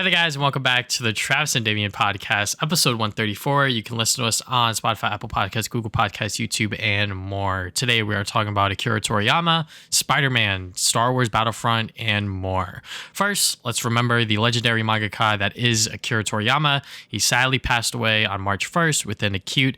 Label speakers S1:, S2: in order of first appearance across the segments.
S1: there, guys, and welcome back to the Travis and Damian podcast, episode 134. You can listen to us on Spotify, Apple Podcasts, Google Podcasts, YouTube, and more. Today, we are talking about Akira Toriyama, Spider-Man, Star Wars Battlefront, and more. First, let's remember the legendary mangaka that is Akira Toriyama. He sadly passed away on March 1st with an acute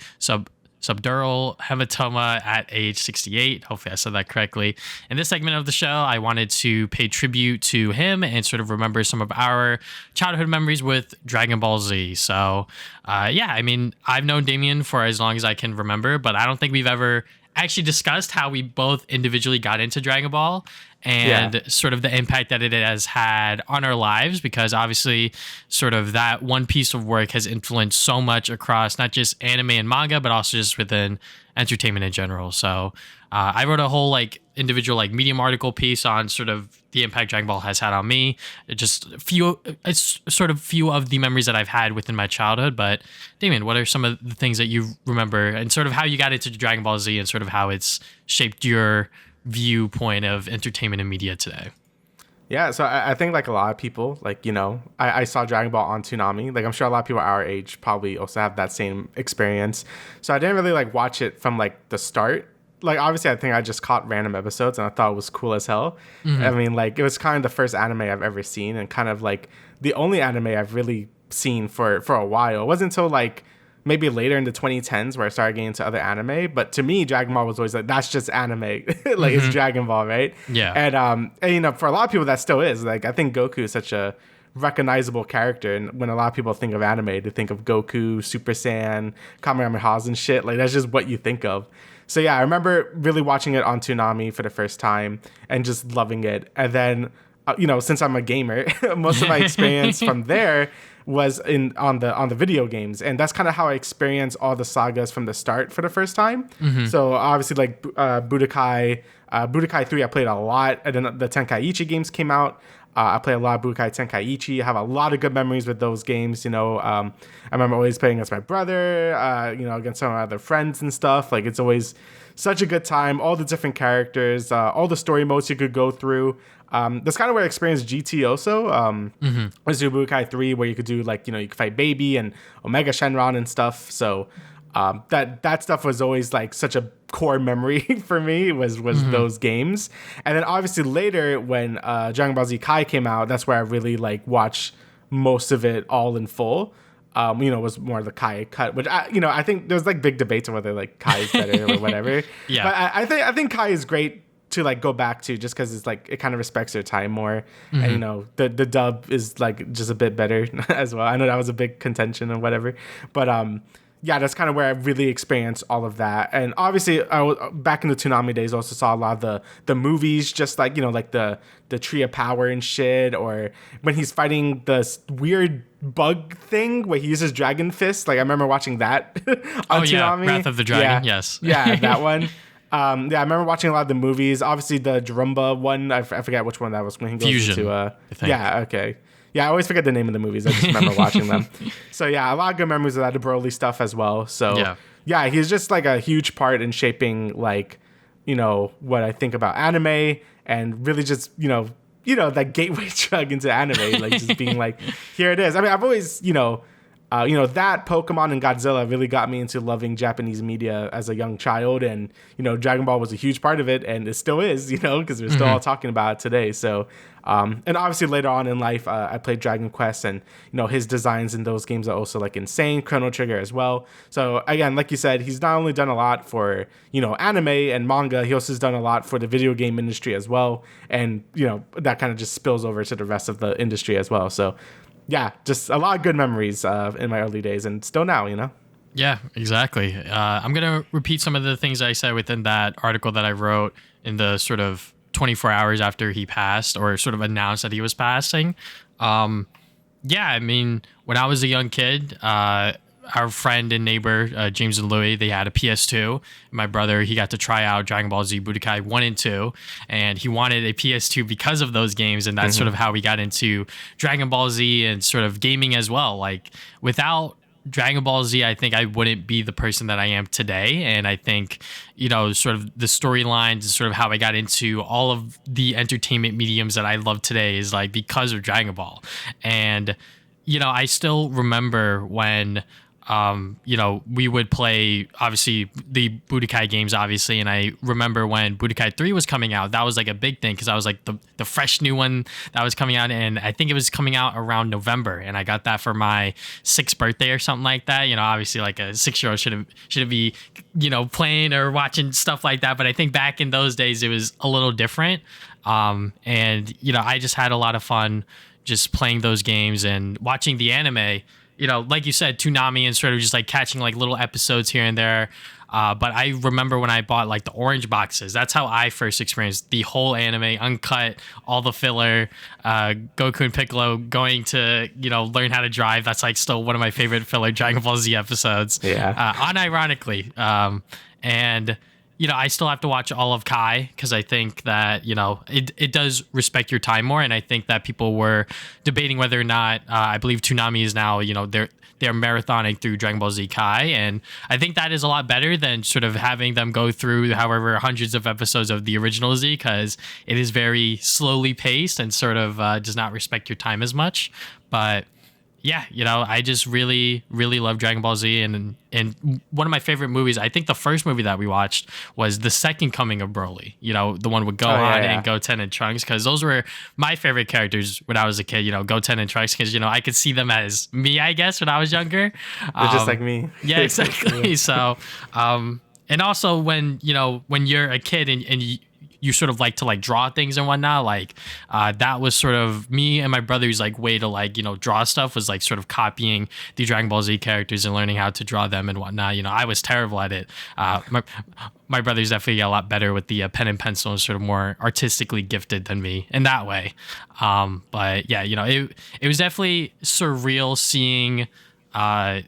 S1: subdural hematoma at age 68. Hopefully I said that correctly. In this segment of the show, I wanted to pay tribute to him and sort of remember some of our childhood memories with Dragon Ball Z. So, I've known Damian for as long as I can remember, but I don't think we've ever actually discussed how we both individually got into Dragon Ball and sort of the impact that it has had on our lives, because obviously sort of that one piece of work has influenced so much across not just anime and manga, but also just within entertainment in general. So I wrote a whole individual Medium article piece on sort of the impact Dragon Ball has had on me. It's sort of few of the memories that I've had within my childhood. But Damian, what are some of the things that you remember and sort of how you got into Dragon Ball Z and sort of how it's shaped your viewpoint of entertainment and media today?
S2: Yeah, so I think a lot of people, I saw Dragon Ball on Toonami. I'm sure a lot of people our age probably also have that same experience. So I didn't really watch it from the start. Obviously I think I just caught random episodes and I thought it was cool as hell. Mm-hmm. I mean, it was kind of the first anime I've ever seen and kind of the only anime I've really seen for a while. It wasn't until maybe later in the 2010s where I started getting into other anime. But to me, Dragon Ball was always that's just anime. It's Dragon Ball, right?
S1: Yeah.
S2: And for a lot of people, that still is. I think Goku is such a recognizable character. And when a lot of people think of anime, they think of Goku, Super Saiyan, Kamehamehas and shit. That's just what you think of. So yeah, I remember really watching it on Toonami for the first time and just loving it. And then, since I'm a gamer, most of my experience from there was on the video games, and that's kind of how I experienced all the sagas from the start for the first time. Mm-hmm. So obviously Budokai 3 I played a lot, and then the Tenkaichi games came out. I play a lot of Budokai Tenkaichi. I have a lot of good memories with those games. I remember always playing against my brother, against some of my other friends and stuff. It's always such a good time. All the different characters, all the story modes you could go through. That's kind of where I experienced GT also. Was Budokai 3 where you could do you could fight Baby and Omega Shenron and stuff. So that stuff was always such a core memory for me was those games. And then obviously later when Dragon Ball Z Kai came out, that's where I really watched most of it all in full. Was more the Kai cut, which I think there's big debates on whether Kai is better or whatever.
S1: Yeah.
S2: But I think Kai is great to go back to, just because it's it kind of respects their time more. Mm-hmm. And the dub is just a bit better as well. I know that was a big contention and whatever, but yeah, that's kind of where I really experienced all of that. And obviously, back in the Toonami days, also saw a lot of the movies, just the Tree of Power and shit, or when he's fighting the weird bug thing where he uses Dragon Fist. I remember watching that on Toonami.
S1: Wrath of the Dragon, yes.
S2: Yeah, that one. I remember watching a lot of the movies. Obviously, the Jarumba one, I forget which one that was when he goes
S1: Fusion,
S2: into
S1: I think.
S2: Yeah, okay. Yeah, I always forget the name of the movies. I just remember watching them. So yeah, a lot of good memories of that, the Broly stuff as well. So yeah, he's just a huge part in shaping what I think about anime, and really just that gateway drug into anime, just being here it is. I mean, I've always that Pokemon and Godzilla really got me into loving Japanese media as a young child, and Dragon Ball was a huge part of it, and it still is, because we're still all talking about it today. So and obviously later on in life, I played Dragon Quest, and his designs in those games are also insane. Chrono Trigger as well. So again, like you said, he's not only done a lot for anime and manga, he also has done a lot for the video game industry as well, and that kind of just spills over to the rest of the industry as well. So yeah, just a lot of good memories in my early days, and still now,
S1: Yeah, exactly. I'm going to repeat some of the things I said within that article that I wrote in the sort of 24 hours after he passed, or sort of announced that he was passing. I mean, when I was a young kid, our friend and neighbor, James and Louie, they had a PS2. My brother, he got to try out Dragon Ball Z Budokai 1 and 2, and he wanted a PS2 because of those games, and that's sort of how we got into Dragon Ball Z and sort of gaming as well. Without Dragon Ball Z, I think I wouldn't be the person that I am today. And I think, sort of the storylines and sort of how I got into all of the entertainment mediums that I love today is like because of Dragon Ball. And, I still remember when, we would play, obviously, the Budokai games, obviously. And I remember when Budokai 3 was coming out, that was like a big thing because I was like the fresh new one that was coming out. And I think it was coming out around November. And I got that for my 6th birthday or something like that. Obviously, like a 6-year-old shouldn't be, playing or watching stuff like that. But I think back in those days, it was a little different. I just had a lot of fun just playing those games and watching the anime. Like you said, Toonami, and sort of just like catching like little episodes here and there. But I remember when I bought like the orange boxes, that's how I first experienced the whole anime, uncut, all the filler, Goku and Piccolo going to, learn how to drive. That's like still one of my favorite filler Dragon Ball Z episodes.
S2: Yeah.
S1: Unironically. And I still have to watch all of Kai because I think that, it does respect your time more. And I think that people were debating whether or not, I believe Toonami is now, they're marathoning through Dragon Ball Z Kai. And I think that is a lot better than sort of having them go through however hundreds of episodes of the original Z, because it is very slowly paced and sort of does not respect your time as much. But yeah, I just really, really love Dragon Ball Z. And one of my favorite movies, I think the first movie that we watched was The Second Coming of Broly, the one with Gohan and Goten and Trunks, because those were my favorite characters when I was a kid, Goten and Trunks, because, I could see them as me, I guess, when I was younger.
S2: They're just like me.
S1: Yeah, exactly. So, and also when you're a kid and you sort of like to like draw things and whatnot, like that was sort of me and my brother's like way to like draw stuff, was like sort of copying the Dragon Ball Z characters and learning how to draw them and whatnot. I was terrible at it. My brother's definitely a lot better with the pen and pencil and sort of more artistically gifted than me in that way. But yeah, it was definitely surreal seeing the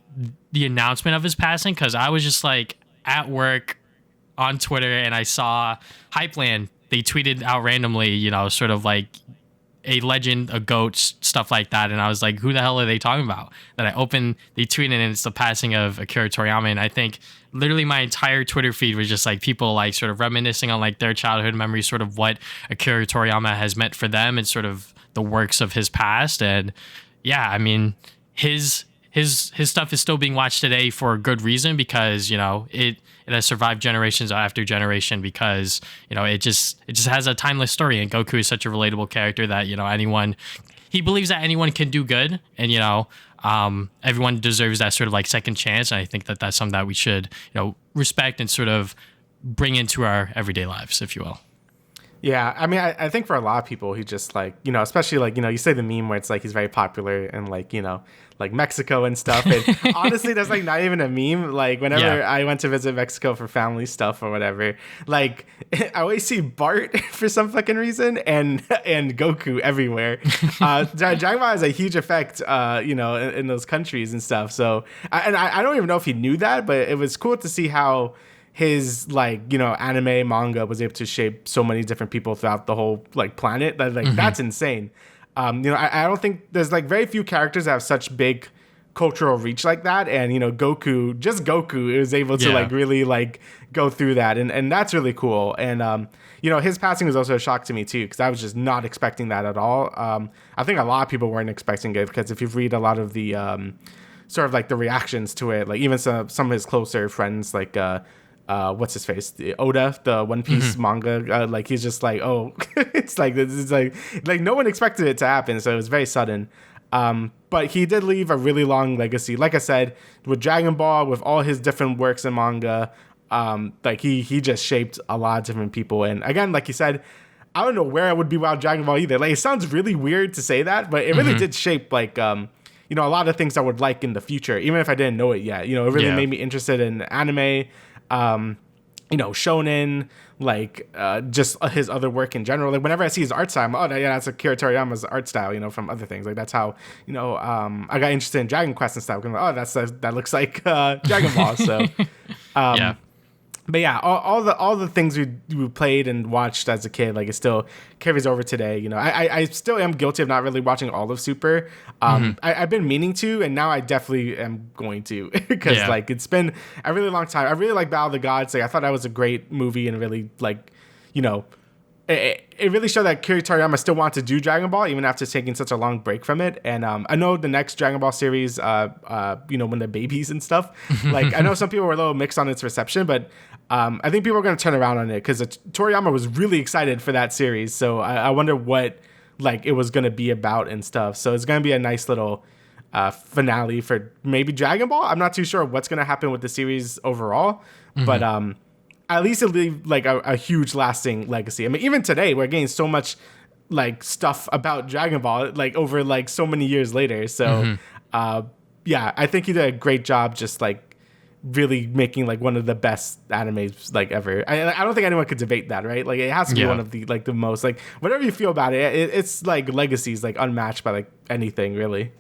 S1: announcement of his passing, because I was just like at work on Twitter and I saw Hypeland, they tweeted out randomly, sort of like a legend, a goat, stuff like that. And I was like, who the hell are they talking about? Then I opened the tweet and it's the passing of Akira Toriyama. And I think literally my entire Twitter feed was just like people like sort of reminiscing on like their childhood memories, sort of what Akira Toriyama has meant for them and sort of the works of his past. And yeah, I mean, his stuff is still being watched today for a good reason, because it has survived generations after generation, because it just has a timeless story, and Goku is such a relatable character that he believes that anyone can do good, and everyone deserves that sort of like second chance. And I think that that's something that we should respect and sort of bring into our everyday lives, if you will.
S2: Yeah, I mean, I think for a lot of people, he just like, especially like, you say the meme where it's like he's very popular in like, like Mexico and stuff. And honestly, that's like not even a meme. Like whenever I went to visit Mexico for family stuff or whatever, like I always see Bart for some fucking reason and Goku everywhere. Dragon Ball has a huge effect, in those countries and stuff. So, I don't even know if he knew that, but it was cool to see how his like anime manga was able to shape so many different people throughout the whole like planet. That like that's insane. I don't think there's like very few characters that have such big cultural reach like that, and Goku is able to like really like go through that, and that's really cool. And his passing was also a shock to me too, because I was just not expecting that at all. I think a lot of people weren't expecting it, because if you read a lot of the sort of like the reactions to it, like even some of his closer friends, like what's his face, Oda, the One Piece manga, like he's just like, oh, it's like no one expected it to happen, so it was very sudden. But he did leave a really long legacy, like I said, with Dragon Ball, with all his different works in manga. Like he just shaped a lot of different people, and again, like you said, I don't know where I would be without Dragon Ball either. Like it sounds really weird to say that, but it really did shape like a lot of things I would like in the future, even if I didn't know it yet. It really made me interested in anime, shonen, like just his other work in general. Like whenever I see his art style, I'm, oh yeah, that's Akira Toriyama's art style, from other things. Like that's how I got interested in Dragon Quest and stuff. I'm like, oh, that looks like Dragon Ball. So But yeah, all the things we played and watched as a kid, like it still carries over today. You know, I still am guilty of not really watching all of Super. I've been meaning to, and now I definitely am going to because like it's been a really long time. I really like Battle of the Gods. Like I thought that was a great movie and really like, you know, it really showed that Akira Toriyama still wanted to do Dragon Ball even after taking such a long break from it. And I know the next Dragon Ball series, you know, when they're babies and stuff, like I know some people were a little mixed on its reception, but I think people are going to turn around on it because Toriyama was really excited for that series. So I wonder what like it was going to be about and stuff. So it's going to be a nice little finale for maybe Dragon Ball. I'm not too sure what's going to happen with the series overall, but at least it'll leave like a huge lasting legacy. I mean, even today we're getting so much like stuff about Dragon Ball like over like so many years later. So yeah, I think he did a great job just like really making like one of the best animes like ever. I don't think anyone could debate that, right? Like it has to be one of the like the most like whatever you feel about it, it's like legacy is like unmatched by like anything really.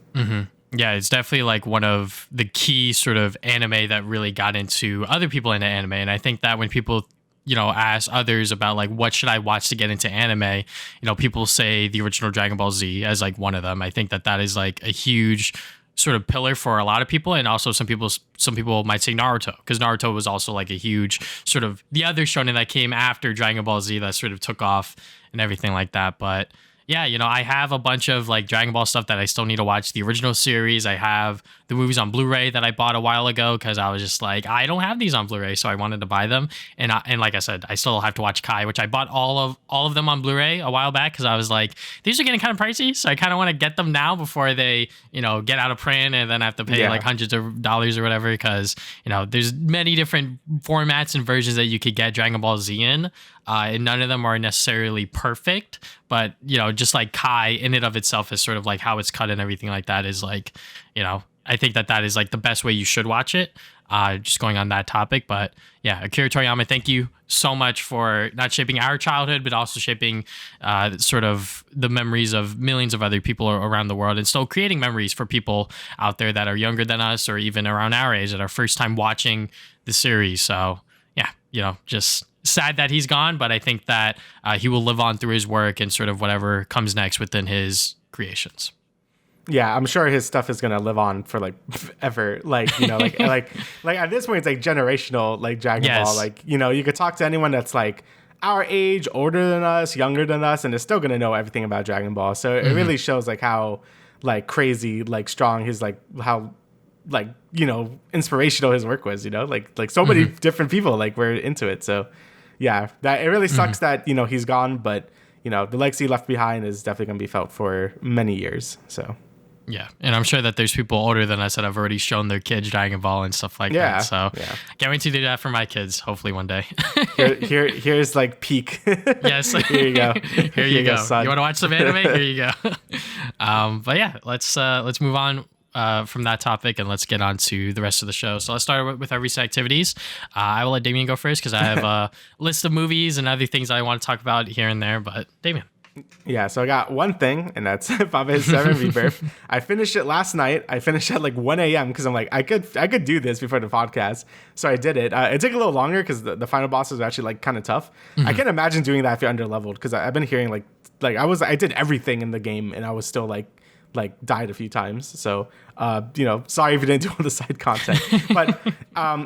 S1: Yeah, it's definitely like one of the key sort of anime that really got into other people into anime. And I think that when people, you know, ask others about like what should I watch to get into anime, you know, people say the original Dragon Ball Z as like one of them. I think that is like a huge sort of pillar for a lot of people, and also some people might say Naruto, because Naruto was also like a huge sort of the other shonen that came after Dragon Ball Z that sort of took off and everything like that. But yeah, you know, I have a bunch of like Dragon Ball stuff that I still need to watch. The original series, I have the movies on Blu-ray that I bought a while ago because I was just like, I don't have these on Blu-ray, so I wanted to buy them. And like I said, I still have to watch Kai, which I bought all of them on Blu-ray a while back because I was like, these are getting kind of pricey, so I kind of want to get them now before they, you know, get out of print and then I have to pay like hundreds of dollars or whatever. Because you know, there's many different formats and versions that you could get Dragon Ball Z in. And none of them are necessarily perfect, but you know, just like Kai in and of itself is sort of like how it's cut and everything like that is like, you know, I think that is like the best way you should watch it. Just going on that topic, but yeah, Akira Toriyama, thank you so much for not shaping our childhood, but also shaping sort of the memories of millions of other people around the world, and still creating memories for people out there that are younger than us or even around our age that are first time watching the series. So yeah, you know, just sad that he's gone, but I think that he will live on through his work and sort of whatever comes next within his creations.
S2: Yeah, I'm sure his stuff is gonna live on for like ever. Like, you know, like at this point it's like generational, like Dragon Ball. Like, you know, you could talk to anyone that's like our age, older than us, younger than us, and they're still gonna know everything about Dragon Ball. So it really shows like how like crazy, like strong his like how like, you know, inspirational his work was, you know, like so many different people like were into it. So yeah, that it really sucks that, you know, he's gone, but you know, the legacy left behind is definitely going to be felt for many years. So
S1: yeah, and I'm sure that there's people older than us that have already shown their kids Dragon Ball and stuff like that. So can't wait to do that for my kids, hopefully one day.
S2: here's like peak.
S1: Yes.
S2: Here you go.
S1: Here you go. You want to watch some anime? Here you go. But yeah, let's move on from that topic and let's get on to the rest of the show. So let's start with our recent activities. I will let Damian go first because I have a list of movies and other things that I want to talk about here and there. But Damian.
S2: Yeah, so I got one thing, and that's Final Fantasy VII Rebirth. I finished it last night. I finished at like 1 a.m. because I'm like, I could do this before the podcast. So I did it. It took a little longer because the final bosses are actually like kind of tough. I can't imagine doing that if you're under leveled because I've been hearing like I did everything in the game and I was still like died a few times. So you know, sorry if you didn't do all the side content. But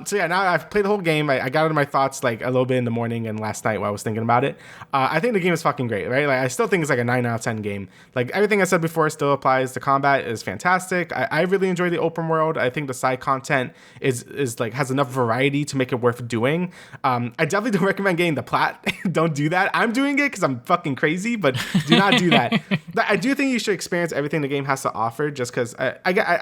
S2: so yeah, now I've played the whole game. I got into my thoughts like a little bit in the morning and last night while I was thinking about it. I think the game is fucking great, right? Like I still think it's like a 9 out of 10 game. Like everything I said before still applies. The combat is fantastic. I really enjoy the open world. I think the side content is like has enough variety to make it worth doing. I definitely don't recommend getting the plat. Don't do that. I'm doing it because I'm fucking crazy, but do not do that. But I do think you should experience everything the game has to offer just because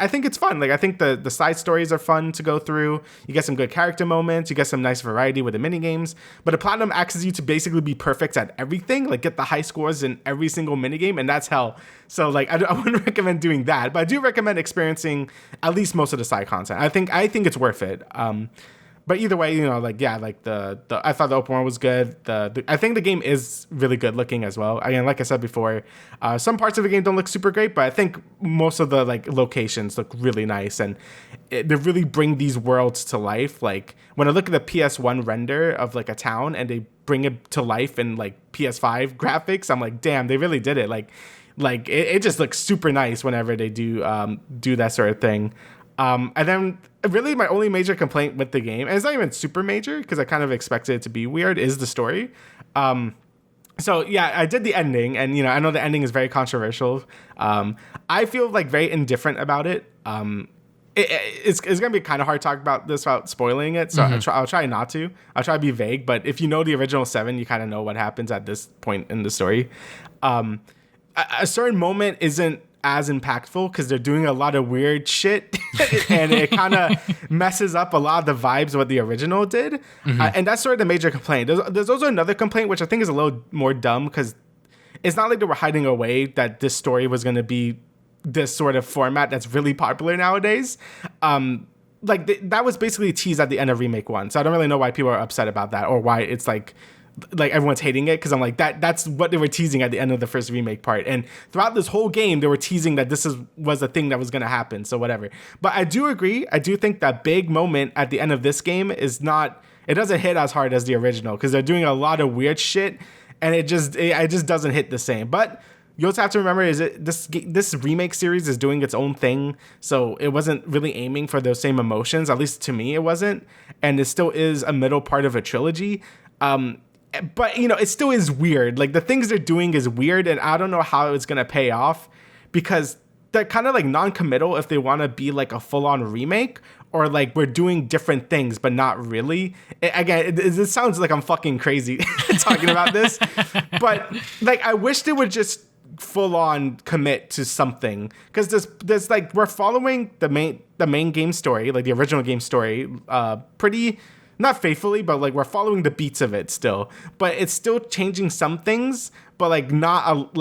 S2: I think it's fun. Like I think the side stories are fun to go through. You get some good character moments. You get some nice variety with the mini games. But the platinum asks you to basically be perfect at everything. Like get the high scores in every single mini game, and that's hell. So like I wouldn't recommend doing that. But I do recommend experiencing at least most of the side content. I think it's worth it. But either way, you know, like yeah, like the I thought the open world was good. I think the game is really good looking as well. Again, like I said before, some parts of the game don't look super great, but I think most of the like locations look really nice, and they really bring these worlds to life. Like when I look at the PS1 render of like a town and they bring it to life in like PS5 graphics, I'm like, damn, they really did it. Like it just looks super nice whenever they do that sort of thing. And then really my only major complaint with the game, and it's not even super major because I kind of expected it to be weird, is the story. So yeah, I did the ending, and I know the ending is very controversial. I feel like very indifferent about it. It's gonna be kind of hard to talk about this without spoiling it, so I'll try not to. I'll try to be vague, but if you know the original 7, you kind of know what happens at this point in the story. A certain moment isn't as impactful because they're doing a lot of weird shit and it kind of messes up a lot of the vibes of what the original did. And that's sort of the major complaint. There's also another complaint, which I think is a little more dumb, because it's not like they were hiding away that this story was going to be this sort of format that's really popular nowadays. That was basically teased at the end of Remake 1. So I don't really know why people are upset about that, or why it's like everyone's hating it, because I'm like, that's what they were teasing at the end of the first remake part. And throughout this whole game, they were teasing that this was a thing that was going to happen. So whatever. But I do agree. I do think that big moment at the end of this game it doesn't hit as hard as the original, because they're doing a lot of weird shit, and it just doesn't hit the same. But you also have to remember this remake series is doing its own thing, so it wasn't really aiming for those same emotions. At least to me, it wasn't, and it still is a middle part of a trilogy. But it still is weird. Like the things they're doing is weird, and I don't know how it's gonna pay off, because they're kind of like non-committal if they want to be like a full-on remake, or like we're doing different things but not really. It sounds like I'm fucking crazy talking about this, but like I wish they would just full on commit to something, because there's like we're following the main game story, like the original game story, pretty not faithfully, but like we're following the beats of it still, but it's still changing some things, but like not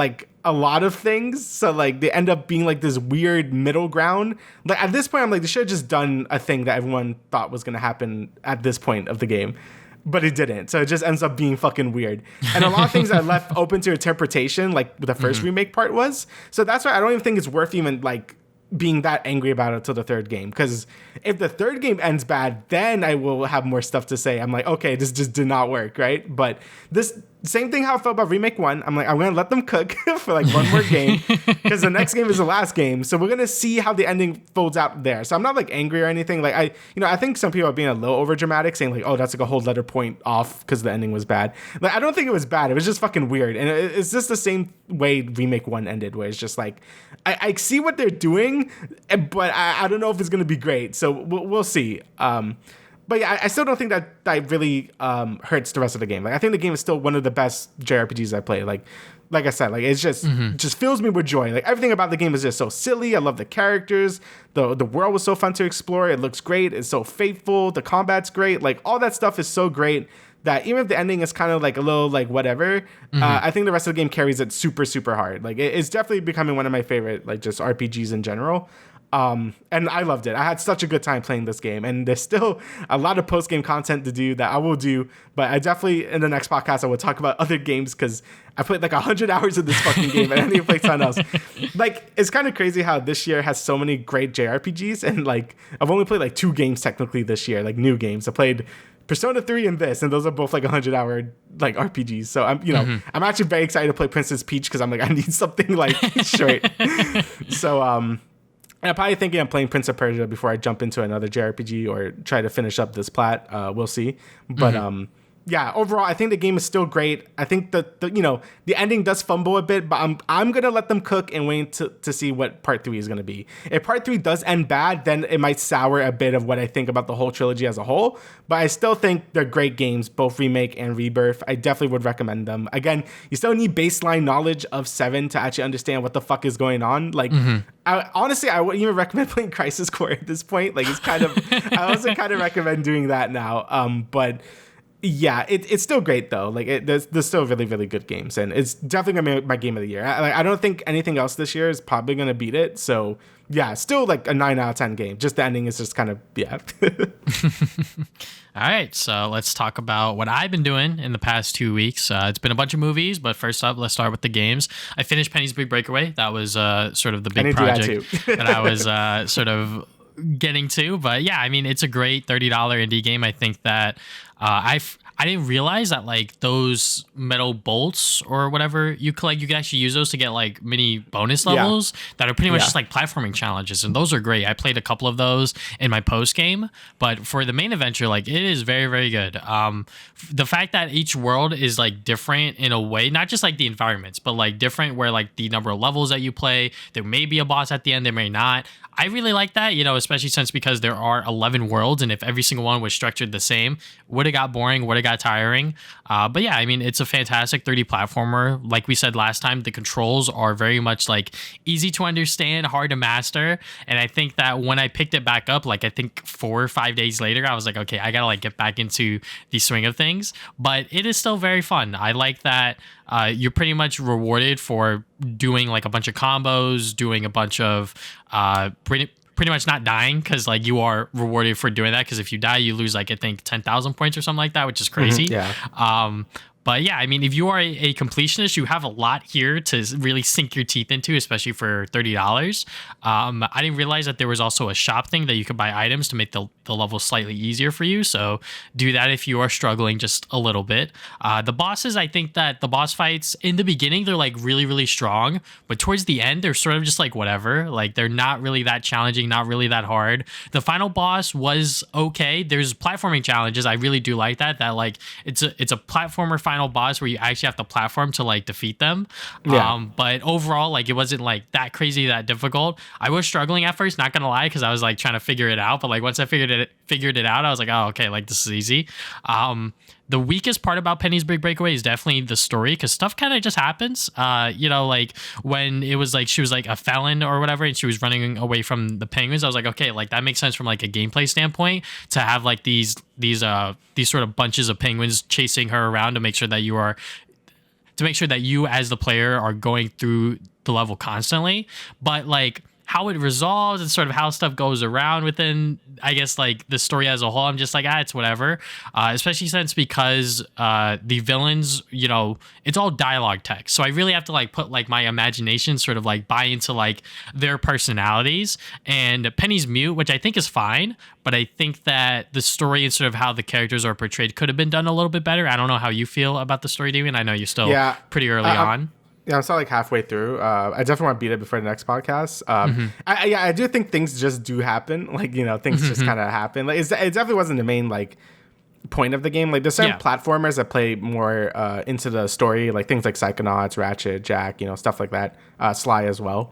S2: a lot of things. So like they end up being like this weird middle ground. Like at this point, I'm like, they should have just done a thing that everyone thought was going to happen at this point of the game, but it didn't. So it just ends up being fucking weird. And a lot of things are left open to interpretation, like the first remake part was. So that's why I don't even think it's worth even like being that angry about it till the third game, because if the third game ends bad, then I will have more stuff to say. I'm like, okay, this just did not work, right? But this same thing how I felt about Remake 1. I'm like, I'm gonna let them cook for like one more game, because the next game is the last game, so we're gonna see how the ending folds out there. So I'm not like angry or anything. Like I think some people are being a little over dramatic, saying like, oh, that's like a whole letter point off because the ending was bad. Like I don't think it was bad. It was just fucking weird, and it's just the same way Remake 1 ended, where it's just like I see what they're doing, but I don't know if it's gonna be great. So we'll see. But yeah, I still don't think that really hurts the rest of the game. Like I think the game is still one of the best JRPGs I play. Like I said, like it's just fills me with joy. Like everything about the game is just so silly. I love the characters. The world was so fun to explore. It looks great. It's so faithful. The combat's great. Like all that stuff is so great that even if the ending is kind of like a little like whatever, I think the rest of the game carries it super, super hard. Like it's definitely becoming one of my favorite like just RPGs in general. And I loved it. I had such a good time playing this game, and there's still a lot of post-game content to do that I will do, but I definitely, in the next podcast, I will talk about other games, because I played like 100 hours of this fucking game, and I need to play something else. Like, it's kind of crazy how this year has so many great JRPGs, and like, I've only played like 2 games technically this year, like new games. I played Persona 3 and this, and those are both like 100-hour like RPGs. So I'm actually very excited to play Princess Peach, because I'm like, I need something like straight. So, and I'm probably thinking I'm playing Prince of Persia before I jump into another JRPG or try to finish up this plat. We'll see. But yeah, overall, I think the game is still great. I think the ending does fumble a bit, but I'm gonna let them cook and wait to see what part 3 is gonna be. If part 3 does end bad, then it might sour a bit of what I think about the whole trilogy as a whole. But I still think they're great games, both Remake and Rebirth. I definitely would recommend them. Again, you still need baseline knowledge of 7 to actually understand what the fuck is going on. Like, honestly, I wouldn't even recommend playing Crisis Core at this point. Like, it's kind of, I also kind of recommend doing that now. But yeah, it's still great though. Like there's still really, really good games, and it's definitely gonna be my game of the year. I don't think anything else this year is probably gonna beat it. So yeah, still like a 9 out of 10 game. Just the ending is just kind of
S1: All right, so let's talk about what I've been doing in the past 2 weeks. It's been a bunch of movies, but first up, let's start with the games. I finished Penny's Big Breakaway. That was sort of the big project that I was sort of getting to. But yeah, I mean, it's a great $30 indie game. I think that I didn't realize that like those metal bolts or whatever you collect, you can actually use those to get like mini bonus levels that are pretty much just like platforming challenges, and those are great. I played a couple of those in my post game, but for the main adventure, like it is very, very good. The fact that each world is like different in a way, not just like the environments, but like different where like the number of levels that you play, there may be a boss at the end, there may not. I really like that, you know, especially since because there are 11 worlds, and if every single one was structured the same, would have got boring, would have got tiring. But yeah, I mean, it's a fantastic 3D platformer. Like we said last time, the controls are very much like easy to understand, hard to master. And I think that when I picked it back up, like I think 4 or 5 days later, I was like, okay, I gotta like get back into the swing of things. But it is still very fun. I like that you're pretty much rewarded for doing like a bunch of combos, doing a bunch of pretty much not dying, because like you are rewarded for doing that, because if you die you lose like I think 10,000 points or something like that, which is crazy. But yeah, I mean, if you are a completionist, you have a lot here to really sink your teeth into, especially for $30. I didn't realize that there was also a shop thing that you could buy items to make the level slightly easier for you. So do that if you are struggling just a little bit. The bosses, I think that the boss fights in the beginning, they're like really, really strong. But towards the end, they're sort of just like whatever. Like they're not really that challenging, not really that hard. The final boss was okay. There's platforming challenges. I really do like that. That like it's a platformer final boss where you actually have to platform to like defeat them. But overall, like it wasn't like that crazy, that difficult. I was struggling at first, not gonna lie, because I was like trying to figure it out. But like once I figured it out, I was like, oh, okay, like this is easy. The weakest part about Penny's Big Breakaway is definitely the story, because stuff kind of just happens. You know, like when it was like she was like a felon or whatever, and she was running away from the penguins. I was like, okay, like that makes sense from like a gameplay standpoint to have like these sort of bunches of penguins chasing her around to make sure that you as the player are going through the level constantly. But like how it resolves and sort of how stuff goes around within, I guess, like the story as a whole, I'm just like, it's whatever. Especially since because the villains, you know, it's all dialogue text. So I really have to like put like my imagination, sort of like buy into like their personalities. And Penny's mute, which I think is fine, but I think that the story and sort of how the characters are portrayed could have been done a little bit better. I don't know how you feel about the story, Damian. I know you're still pretty early on.
S2: Yeah, I'm still like halfway through. I definitely want to beat it before the next podcast. I do think things just do happen. Like, you know, things just kind of happen. Like it definitely wasn't the main like point of the game. Like there's certain platformers that play more into the story, like things like Psychonauts, Ratchet, Jack, you know, stuff like that. Sly as well.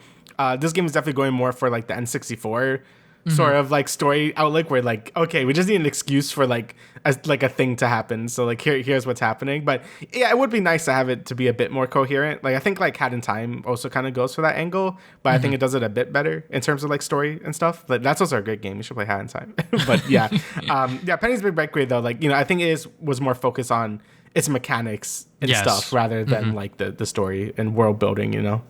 S2: This game is definitely going more for like the N64 sort of like story outlook, where like, okay, we just need an excuse for like a thing to happen. So like here's what's happening. But yeah, it would be nice to have it to be a bit more coherent. Like I think like Hat in Time also kind of goes for that angle, but I think it does it a bit better in terms of like story and stuff. But that's also a great game. You should play Hat in Time. But yeah, Penny's Big Breakaway though, like, you know, I think was more focused on its mechanics and stuff rather than like the story and world building, you know.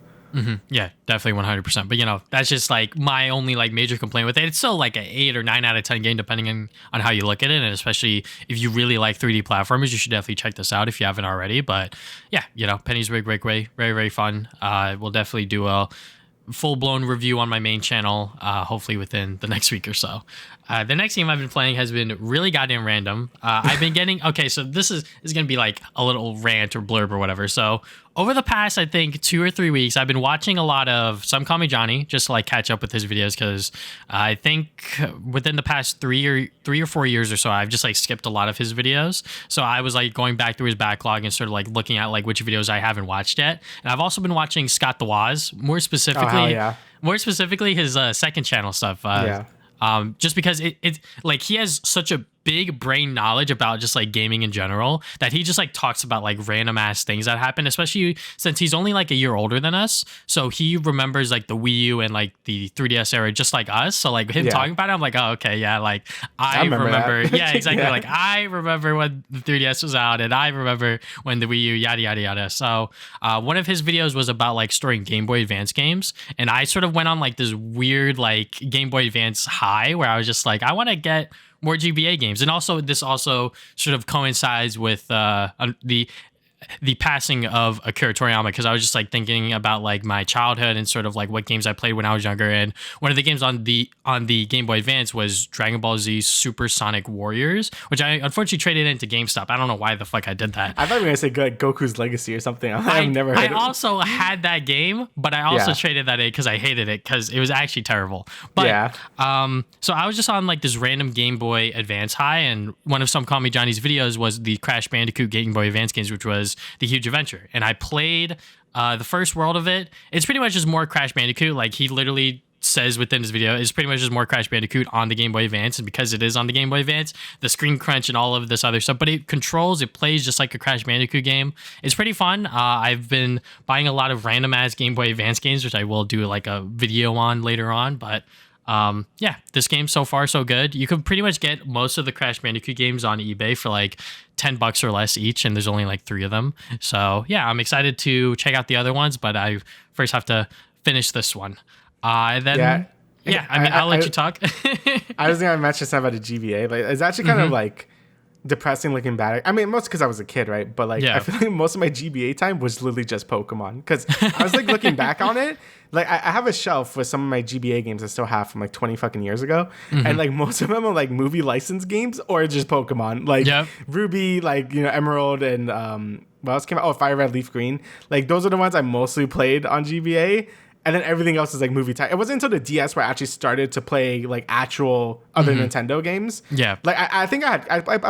S1: Yeah, definitely 100%. But you know, that's just like my only like major complaint with it. It's still like an 8 or 9 out of 10 game, depending on how you look at it. And especially if you really like 3D platformers, you should definitely check this out if you haven't already. But yeah, you know, Penny's Big Breakaway, very, very fun. We'll definitely do a full-blown review on my main channel, hopefully within the next week or so. The next game I've been playing has been really goddamn random. I've been getting... Okay, so this is going to be like a little rant or blurb or whatever. So over the past, I think, 2 or 3 weeks, I've been watching a lot of Some Call Me Johnny, just to like catch up with his videos, because I think within the past 3 or 4 years or so, I've just like skipped a lot of his videos. So I was like going back through his backlog and sort of like looking at like which videos I haven't watched yet. And I've also been watching Scott the Woz, more specifically his second channel stuff. Just because it's like he has such a big brain knowledge about just like gaming in general that he just like talks about like random ass things that happen, especially since he's only like a year older than us. So he remembers like the Wii U and like the 3DS era just like us. So like him talking about it, I'm like, oh, okay, yeah, like I remember yeah, exactly. Like I remember when the 3DS was out, and I remember when the Wii U, yada yada yada. So one of his videos was about like storing Game Boy Advance games, and I sort of went on like this weird like Game Boy Advance high where I was just like, I want to get more GBA games. And also this also sort of coincides with the the passing of Akira Toriyama, because I was just like thinking about like my childhood and sort of like what games I played when I was younger. And one of the games on the Game Boy Advance was Dragon Ball Z Super Sonic Warriors, which I unfortunately traded into GameStop. I don't know why the fuck I did that.
S2: I thought you were gonna say like Goku's Legacy or something. I've never heard
S1: I also had that game, but I also traded that in because I hated it because it was actually terrible. But so I was just on like this random Game Boy Advance high, and one of Some Call Me Johnny's videos was the Crash Bandicoot Game Boy Advance games, which was The Huge Adventure. And I played the first world of it. It's pretty much just more Crash Bandicoot. Like he literally says within his video, it's pretty much just more Crash Bandicoot on the Game Boy Advance. And because it is on the Game Boy Advance, the screen crunch and all of this other stuff, but it plays just like a Crash Bandicoot game. It's pretty fun. I've been buying a lot of random ass Game Boy Advance games, which I will do like a video on later on. But yeah, this game so far so good. You can pretty much get most of the Crash Bandicoot games on eBay for like $10 or less each, and there's only like 3 of them. So yeah, I'm excited to check out the other ones, but I first have to finish this one. I'll let you talk.
S2: I was gonna mention something about the GBA. Like, it's actually kind of like depressing looking back. I mean, most because I was a kid, right? But like, I feel like most of my GBA time was literally just Pokemon. Because I was like looking back on it, like I have a shelf with some of my GBA games I still have from like 20 fucking years ago, and like most of them are like movie license games or just Pokemon, like Ruby, like Emerald, and what else came out? Oh, Fire Red, Leaf Green. Like those are the ones I mostly played on GBA. And then everything else is like movie type. It wasn't until the DS where I actually started to play like actual other Nintendo games. Yeah. Like I think I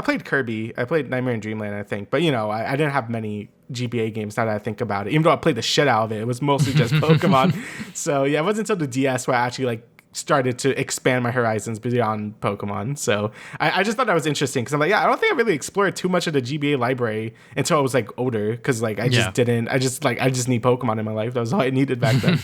S2: played Kirby. I played Nightmare in Dreamland, I think. But I didn't have many GBA games now that I think about it. Even though I played the shit out of it. It was mostly just Pokemon. So yeah, it wasn't until the DS where I actually like started to expand my horizons beyond Pokemon. So I just thought that was interesting because I'm like, I don't think I really explored too much of the GBA library until I was like older, because like I just need Pokemon in my life. That was all I needed back then.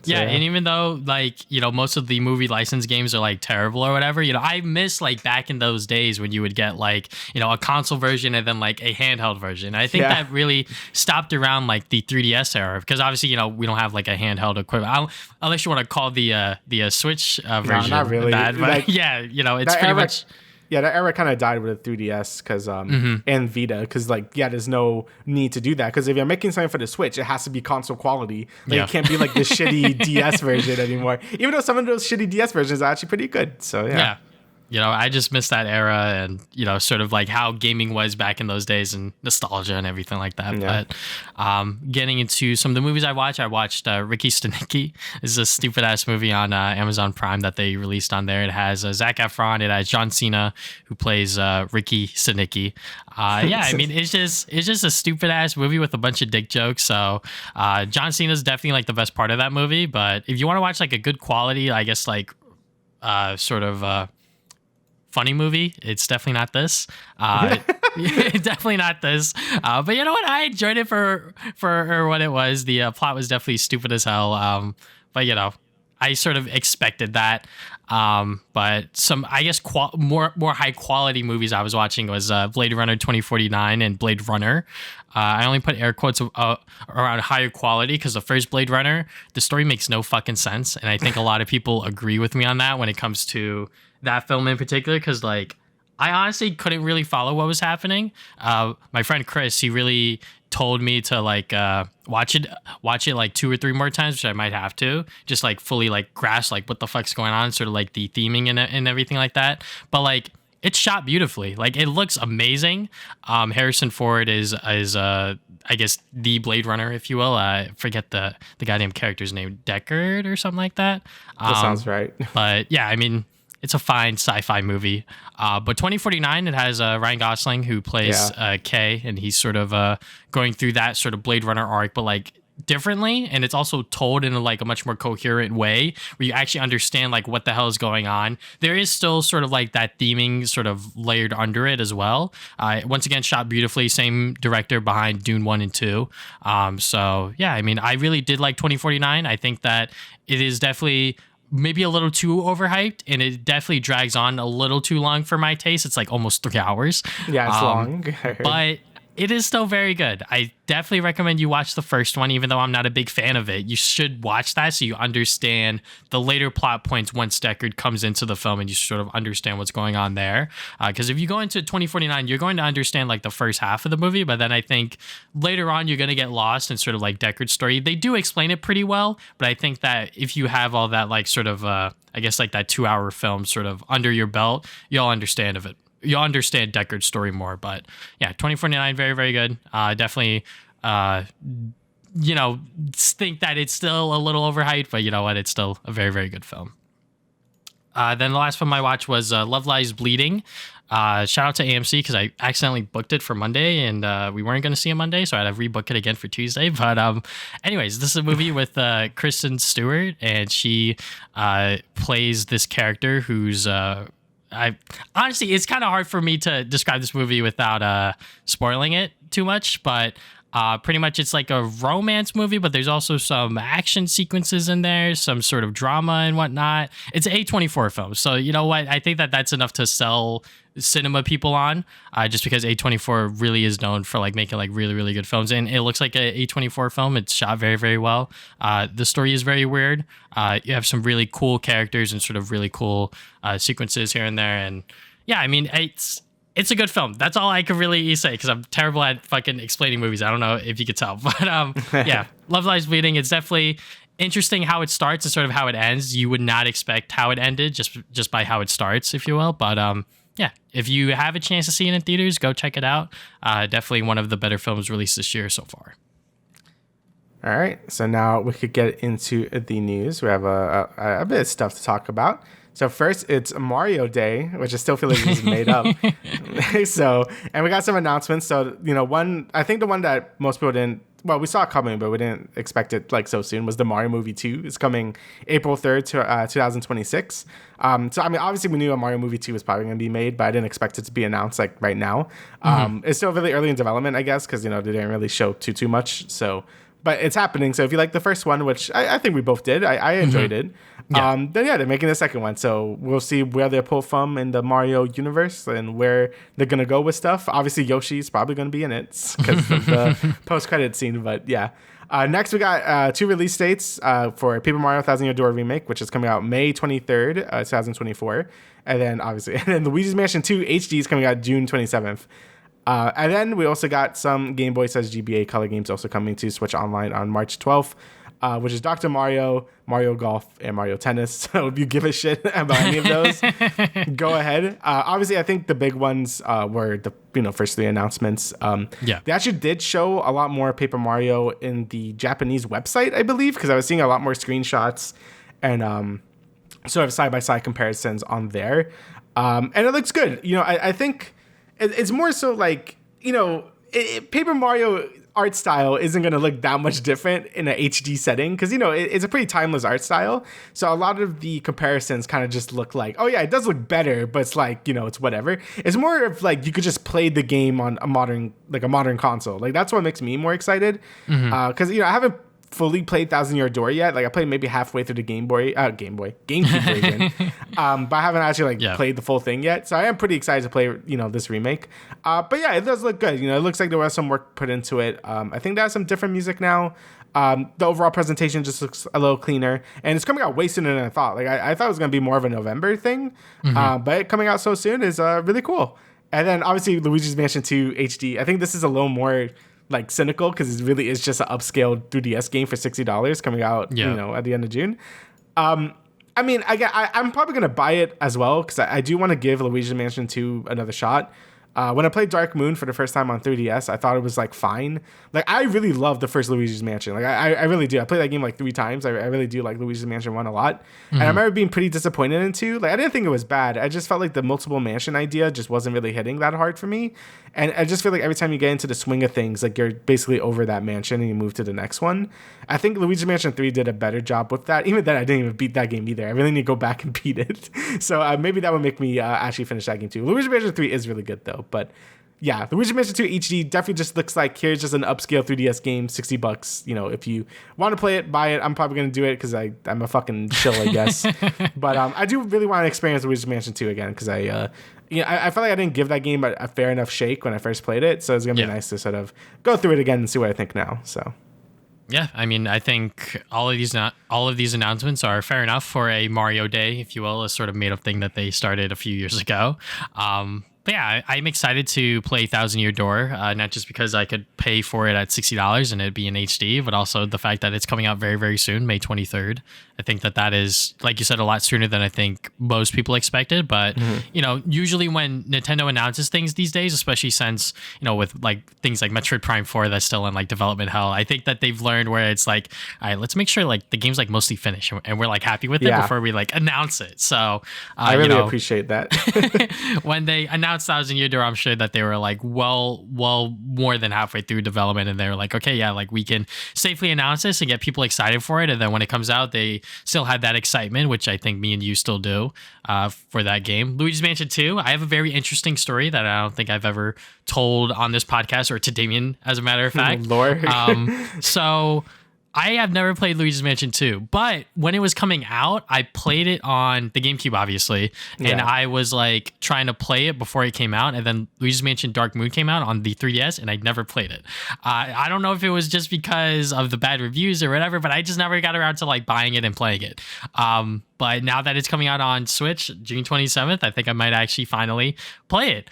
S1: And even though like most of the movie license games are like terrible or whatever, I miss like back in those days when you would get like a console version and then like a handheld version. I think that really stopped around like the 3DS era, because obviously we don't have like a handheld equipment unless you want to call the Switch version. No, not really. Bad, but like, it's pretty much.
S2: Yeah, that era kind of died with the 3DS because and Vita, because like there's no need to do that, because if you're making something for the Switch, it has to be console quality. Like it can't be like the shitty DS version anymore. Even though some of those shitty DS versions are actually pretty good. So yeah.
S1: I just miss that era and, sort of like how gaming was back in those days and nostalgia and everything like that. Yeah. But getting into some of the movies I watched Ricky Stanicky. This is a stupid ass movie on Amazon Prime that they released on there. It has Zac Efron. It has John Cena, who plays Ricky Stanicky. I mean, it's just a stupid ass movie with a bunch of dick jokes. So John Cena's definitely like the best part of that movie. But if you want to watch like a good quality, I guess like sort of funny movie, it's definitely not this. Definitely not this. But you know what? I enjoyed it for what it was. The plot was definitely stupid as hell. But I sort of expected that. But some, I guess, more high quality movies I was watching was Blade Runner 2049 and Blade Runner. I only put air quotes around higher quality because the first Blade Runner, the story makes no fucking sense. And I think a lot of people agree with me on that when it comes to that film in particular, because like I honestly couldn't really follow what was happening. My friend Chris, he really told me to like watch it like 2 or 3 more times, which I might have to just like fully like grasp like what the fuck's going on, sort of like the theming and everything like that. But like it's shot beautifully, like it looks amazing. Harrison Ford is I guess the Blade Runner, if you will. I forget the goddamn character's name, Deckard or something like that.
S2: That sounds right.
S1: But yeah, I mean, it's a fine sci-fi movie. But 2049, it has Ryan Gosling, who plays Kay, and he's sort of going through that sort of Blade Runner arc, but like differently. And it's also told in like a much more coherent way where you actually understand like what the hell is going on. There is still sort of like that theming sort of layered under it as well. Once again, shot beautifully. Same director behind Dune 1 and 2. So yeah, I mean, I really did like 2049. I think that it is definitely maybe a little too overhyped, and it definitely drags on a little too long for my taste. It's like almost 3 hours.
S2: Yeah, it's long.
S1: But It is still very good. I definitely recommend you watch the first one, even though I'm not a big fan of it. You should watch that so you understand the later plot points once Deckard comes into the film and you sort of understand what's going on there. Because if you go into 2049, you're going to understand like the first half of the movie, but then I think later on you're going to get lost in sort of like Deckard's story. They do explain it pretty well, but I think that if you have all that like sort of, I guess like that 2-hour film sort of under your belt, you'll understand of it. You'll understand Deckard's story more. But yeah, 2049, very, very good. Definitely, think that it's still a little overhyped, but you know what? It's still a very, very good film. Then the last film I watched was Love Lies Bleeding. Shout out to AMC because I accidentally booked it for Monday and we weren't going to see it Monday, so I had to rebook it again for Tuesday. But anyways, this is a movie with Kristen Stewart, and she plays this character who's honestly, it's kind of hard for me to describe this movie without spoiling it too much, but pretty much it's like a romance movie, but there's also some action sequences in there, some sort of drama and whatnot. It's an A24 film, so you know what? I think that that's enough to sell cinema people on, just because A24 really is known for like making like really, really good films, and it looks like a A24 film. It's shot very, very well. The story is very weird. You have some really cool characters and sort of really cool sequences here and there, and yeah, I mean it's a good film. That's all I could really say because I'm terrible at fucking explaining movies. I don't know if you could tell, but yeah, Love Lies Bleeding. It's definitely interesting how it starts and sort of how it ends. You would not expect how it ended just by how it starts, if you will. But yeah, if you have a chance to see it in theaters, go check it out. Definitely one of the better films released this year so far.
S2: All right, so now we could get into the news. We have a bit of stuff to talk about. So first, it's Mario Day, which I still feel like is made up. And we got some announcements. So, I think the one that most people didn't, well, we saw it coming, but we didn't expect it like so soon, was the Mario movie 2. It's coming April 3rd to 2026. So, I mean, obviously we knew a Mario movie 2 was probably going to be made, but I didn't expect it to be announced like right now. It's still really early in development, I guess, because, they didn't really show too much. So, but it's happening. So if you like the first one, which I think we both did, I enjoyed it. Yeah. Then yeah, they're making the second one. So we'll see where they pull from in the Mario universe and where they're going to go with stuff. Obviously, Yoshi's probably going to be in it because of the post-credit scene. But yeah. Next, we got 2 release dates for Paper Mario Thousand Year Door Remake, which is coming out May 23rd, 2024. And then Luigi's Mansion 2 HD is coming out June 27th. And then we also got some Game Boy says GBA color games also coming to Switch Online on March 12th, which is Dr. Mario, Mario Golf, and Mario Tennis. So if you give a shit about any of those, go ahead. Obviously, I think the big ones were the first 3 announcements. They actually did show a lot more Paper Mario in the Japanese website, I believe, because I was seeing a lot more screenshots and sort of side-by-side comparisons on there. And it looks good. I think it's more so like, Paper Mario art style isn't going to look that much different in an HD setting because, it's a pretty timeless art style. So a lot of the comparisons kind of just look like, oh, yeah, it does look better, but it's like, it's whatever. It's more of like you could just play the game on a modern console. Like, that's what makes me more excited because, I haven't fully played Thousand Year Door yet. Like I played maybe halfway through the GameCube version, but I haven't actually played the full thing yet. So I am pretty excited to play this remake. But yeah, it does look good. It looks like there was some work put into it. I think there's some different music now. The overall presentation just looks a little cleaner, and it's coming out way sooner than I thought. Like I thought it was gonna be more of a November thing, but it coming out so soon is really cool. And then obviously Luigi's Mansion 2 HD. I think this is a little more like cynical because it really is just an upscaled 3DS game for $60 coming out, at the end of June. I mean, I'm probably gonna buy it as well because I do want to give Luigi's Mansion 2 another shot. When I played Dark Moon for the first time on 3DS, I thought it was like fine. Like I really love the first Luigi's Mansion. Like I really do. I played that game like 3 times. I really do like Luigi's Mansion 1 a lot. And I remember being pretty disappointed in 2. Like I didn't think it was bad. I just felt like the multiple mansion idea just wasn't really hitting that hard for me. And I just feel like every time you get into the swing of things, like you're basically over that mansion and you move to the next one. I think Luigi's Mansion 3 did a better job with that. Even then, I didn't even beat that game either. I really need to go back and beat it. So maybe that would make me actually finish that game too. Luigi's Mansion 3 is really good though, but yeah, Luigi Mansion 2 HD definitely just looks like here's just an upscale 3DS game, $60. You know, if you want to play it, buy it. I'm probably gonna do it because I'm a fucking shill, I guess. But I do really want to experience Luigi Mansion 2 again because I felt like I didn't give that game a fair enough shake when I first played it, so it's gonna be nice to sort of go through it again and see what I think now. So.
S1: Yeah, I mean, I think all of these announcements are fair enough for a Mario Day, if you will, a sort of made up thing that they started a few years ago. But yeah, I'm excited to play Thousand Year Door, not just because I could pay for it at $60 and it'd be in HD, but also the fact that it's coming out very, very soon, May 23rd. I think that is, like you said, a lot sooner than I think most people expected. But, you know, usually when Nintendo announces things these days, especially since, you know, with like things like Metroid Prime 4 that's still in like development hell, I think that they've learned where it's like, all right, let's make sure like the game's like mostly finished and we're like happy with it before we like announce it. So
S2: I really appreciate that.
S1: When they announced Thousand Year Door, I'm sure that they were like well more than halfway through development, and they were like, okay, yeah, like we can safely announce this and get people excited for it. And then when it comes out, they still had that excitement, which I think me and you still do for that game. Luigi's Mansion 2, I have a very interesting story that I don't think I've ever told on this podcast or to Damian, as a matter of fact.
S2: Lord.
S1: So I have never played Luigi's Mansion 2, but when it was coming out, I played it on the GameCube, obviously, and I was like trying to play it before it came out, and then Luigi's Mansion Dark Moon came out on the 3DS, and I never played it. I don't know if it was just because of the bad reviews or whatever, but I just never got around to like buying it and playing it. But now that it's coming out on Switch, June 27th, I think I might actually finally play it.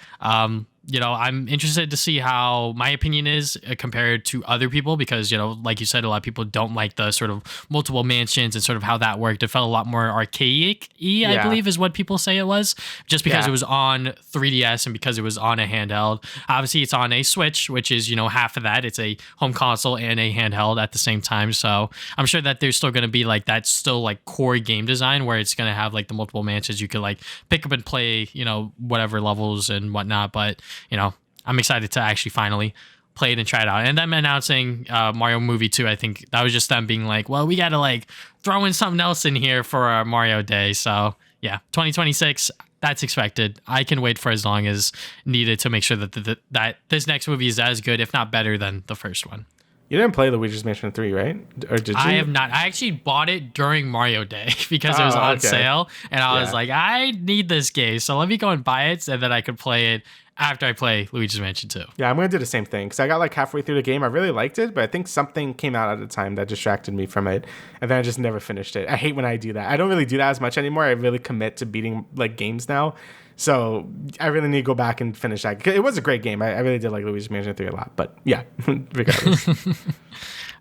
S1: You know, I'm interested to see how my opinion is compared to other people because, you know, like you said, a lot of people don't like the sort of multiple mansions and sort of how that worked. It felt a lot more archaic-y, I believe is what people say it was, just because it was on 3DS and because it was on a handheld. Obviously, it's on a Switch, which is, you know, half of that. It's a home console and a handheld at the same time. So I'm sure that there's still going to be like that still like core game design where it's going to have like the multiple mansions you could like pick up and play, you know, whatever levels and whatnot. But you know, I'm excited to actually finally play it and try it out. And them announcing Mario Movie 2, I think that was just them being like, well, we got to like throw in something else in here for our Mario Day. So yeah, 2026, that's expected. I can wait for as long as needed to make sure that that this next movie is as good, if not better than the first one.
S2: You didn't play Luigi's Mansion 3, right? Or did you?
S1: I have not. I actually bought it during Mario Day because it was on sale. And I was like, I need this game. So let me go and buy it and then I could play it after I play Luigi's Mansion 2.
S2: Yeah, I'm going to do the same thing because I got like halfway through the game. I really liked it, but I think something came out at the time that distracted me from it. And then I just never finished it. I hate when I do that. I don't really do that as much anymore. I really commit to beating like games now. So I really need to go back and finish that. It was a great game. I really did like Luigi's Mansion 3 a lot. But yeah, regardless.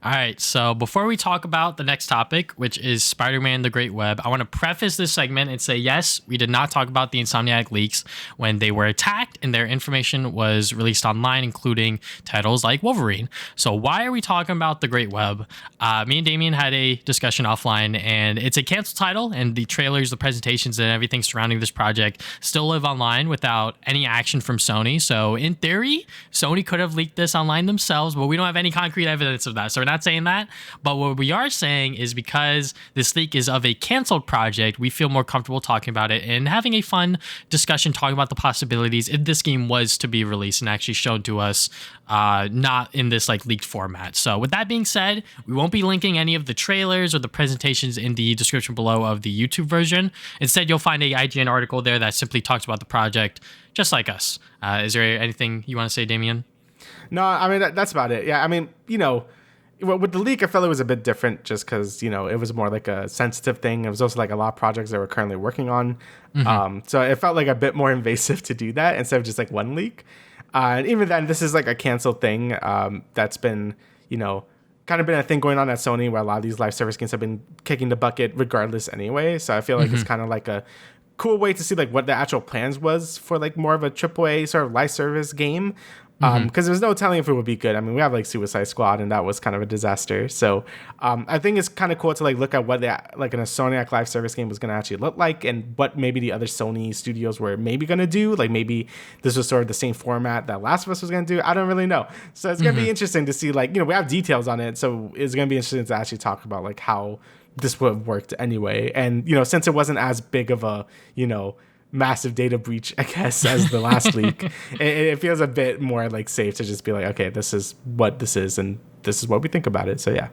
S1: All right, so before we talk about the next topic, which is Spider-Man The Great Web, I want to preface this segment and say, yes, we did not talk about the Insomniac leaks when they were attacked and their information was released online, including titles like Wolverine. So why are we talking about The Great Web? Me and Damian had a discussion offline, and it's a canceled title, and the trailers, the presentations, and everything surrounding this project still live online without any action from Sony. So in theory, Sony could have leaked this online themselves, but we don't have any concrete evidence of that. So we're not saying that, but what we are saying is because this leak is of a canceled project, we feel more comfortable talking about it and having a fun discussion talking about the possibilities if this game was to be released and actually shown to us, not in this like leaked format. So with that being said, we won't be linking any of the trailers or the presentations in the description below of the YouTube version. Instead, you'll find a IGN article there that simply talks about the project just like us. Is there anything you want to say, Damian?
S2: No, I mean, that's about it. Yeah, I mean, you know, with the leak, I felt it was a bit different just because, you know, it was more like a sensitive thing. It was also like a lot of projects that we're currently working on. So it felt like a bit more invasive to do that instead of just like one leak. And even then, this is like a canceled thing that's been, you know, kind of been a thing going on at Sony where a lot of these live service games have been kicking the bucket regardless anyway. So I feel like it's kind of like a cool way to see like what the actual plans was for like more of a AAA sort of live service game. Because there's no telling if it would be good. I mean, we have like Suicide Squad, and that was kind of a disaster. So I think it's kind of cool to like look at what like in a Sony live service game was going to actually look like, and what maybe the other Sony studios were maybe going to do. Like maybe this was sort of the same format that Last of Us was going to do. I don't really know. So it's going to be interesting to see. Like, you know, we have details on it, so it's going to be interesting to actually talk about like how this would have worked anyway. And you know, since it wasn't as big of a, you know, massive data breach, I guess, as the last leak. It feels a bit more like safe to just be like, okay, this is what this is, and this is what we think about it. So yeah.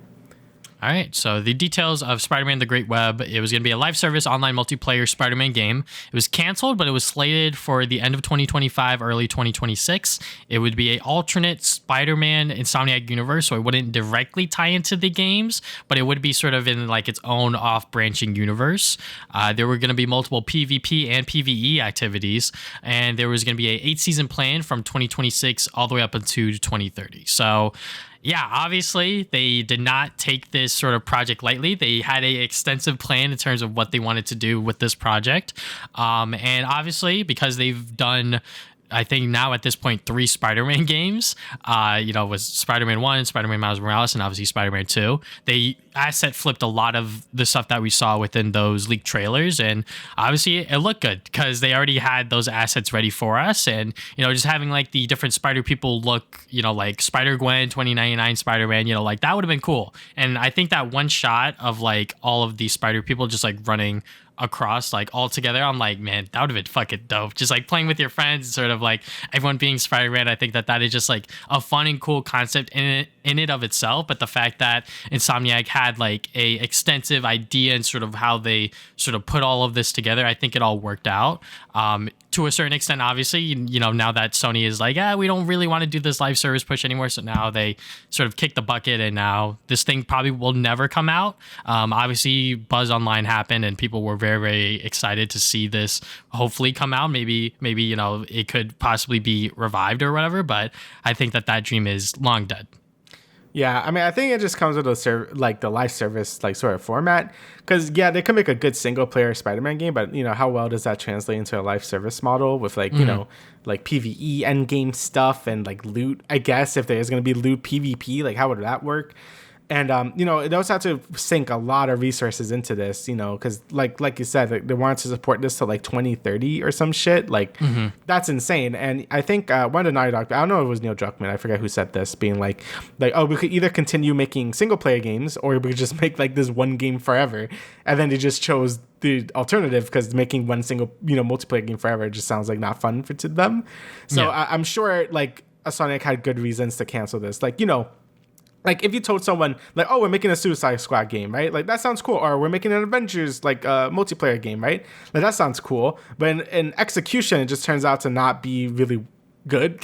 S1: All right, so the details of Spider-Man The Great Web. It was going to be a live service online multiplayer Spider-Man game. It was canceled, but it was slated for the end of 2025, early 2026. It would be an alternate Spider-Man Insomniac universe, so it wouldn't directly tie into the games, but it would be sort of in like its own off-branching universe. There were going to be multiple PvP and PvE activities, and there was going to be an 8-season plan from 2026 all the way up into 2030. So yeah, obviously they did not take this sort of project lightly. They had an extensive plan in terms of what they wanted to do with this project. And obviously, because they've done, I think now at this point, 3 Spider-Man games, was Spider-Man 1, Spider-Man Miles Morales, and obviously Spider-Man 2. They asset flipped a lot of the stuff that we saw within those leaked trailers. And obviously it looked good because they already had those assets ready for us. And, just having like the different Spider people look, like Spider-Gwen, 2099 Spider-Man, like that would have been cool. And I think that one shot of like all of these Spider people just like running across like all together, I'm like, man, that would have been fucking dope. Just like playing with your friends, sort of like everyone being Spider-Man. I think that is just like a fun and cool concept in it of itself. But the fact that Insomniac had like a extensive idea and sort of how they sort of put all of this together, I think it all worked out. To a certain extent, obviously, now that Sony is like, we don't really want to do this live service push anymore. So now they sort of kick the bucket, and now this thing probably will never come out. Obviously, Buzz Online happened, and people were very, very excited to see this hopefully come out. Maybe it could possibly be revived or whatever. But I think that dream is long dead.
S2: Yeah, I mean, I think it just comes with the live service like sort of format. Because yeah, they could make a good single player Spider-Man game, but how well does that translate into a live service model with like like PvE end game stuff and like loot? I guess if there's gonna be loot PvP, like how would that work? And it also had to sink a lot of resources into this, because like you said, they wanted to support this to like 2030 or some shit. Like that's insane. And I think one of the Naughty Dog, I don't know if it was Neil Druckmann, I forget who said this, being like, oh, we could either continue making single player games or we could just make like this one game forever. And then they just chose the alternative because making one single multiplayer game forever just sounds like not fun to them. So yeah. I'm sure like Sonic had good reasons to cancel this. Like if you told someone like, oh, we're making a Suicide Squad game, right? Like that sounds cool. Or we're making an Avengers like multiplayer game, right? Like that sounds cool. But in execution, it just turns out to not be really good.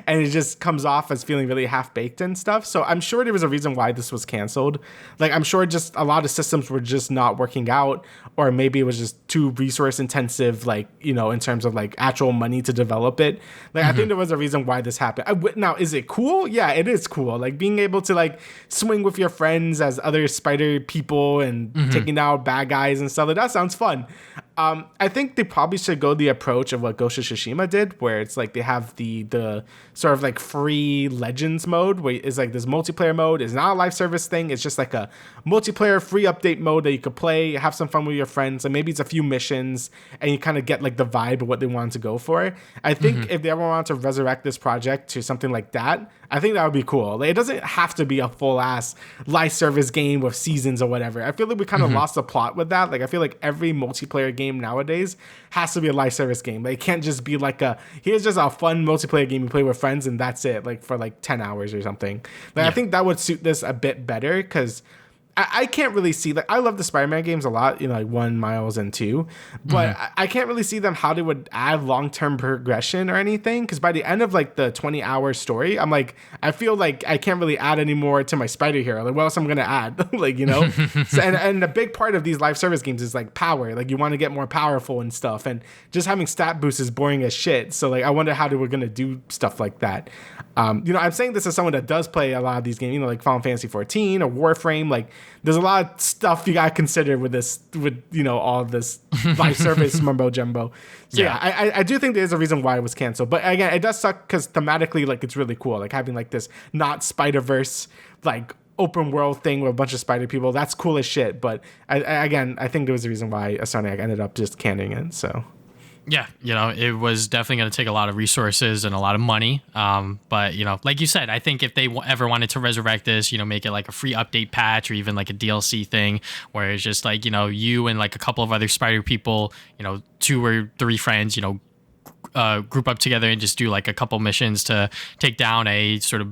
S2: And it just comes off as feeling really half-baked and stuff. So I'm sure there was a reason why this was canceled. Like I'm sure just a lot of systems were just not working out, or maybe it was just too resource intensive, like in terms of like actual money to develop it. Like I think there was a reason why this happened. Now, is it cool? Yeah, it is cool. Like being able to like swing with your friends as other spider people and taking out bad guys and stuff, like that sounds fun. I think they probably should go the approach of what Ghost of Tsushima did, where it's like they have the sort of like free Legends mode, where it's like this multiplayer mode. It's not a live service thing. It's just like a multiplayer free update mode that you could play, have some fun with your friends, and maybe it's a few missions, and you kind of get like the vibe of what they wanted to go for. I think if they ever want to resurrect this project to something like that, I think that would be cool. Like, it doesn't have to be a full ass live service game with seasons or whatever. I feel like we kind of lost the plot with that. Like I feel like every multiplayer game nowadays has to be a live service game. Like it can't just be like here's just a fun multiplayer game you play with friends and that's it, like for like 10 hours or something. I think that would suit this a bit better, because I can't really see, like, I love the Spider-Man games a lot, like 1, Miles, and 2, but I can't really see them how they would add long-term progression or anything, because by the end of, like, the 20-hour story, I'm like, I feel like I can't really add any more to my Spider hero. Like, what else am I going to add? Like, So, and a big part of these live service games is, like, power. Like, you want to get more powerful and stuff, and just having stat boosts is boring as shit. So, like, I wonder how they were going to do stuff like that. I'm saying this as someone that does play a lot of these games, like Final Fantasy 14 or Warframe. Like, there's a lot of stuff you got to consider with this, all of this live service mumbo jumbo. So yeah, I do think there's a reason why it was canceled. But again, it does suck because thematically, like, it's really cool. Like having like this not Spider-Verse, like, open world thing with a bunch of spider people. That's cool as shit. But I think there was a reason why Sonic ended up just canning it. So.
S1: Yeah, it was definitely going to take a lot of resources and a lot of money. But, like you said, I think if they ever wanted to resurrect this, make it like a free update patch or even like a DLC thing where it's just like, you and like a couple of other Spider people, 2 or 3 friends, group up together and just do like a couple missions to take down a sort of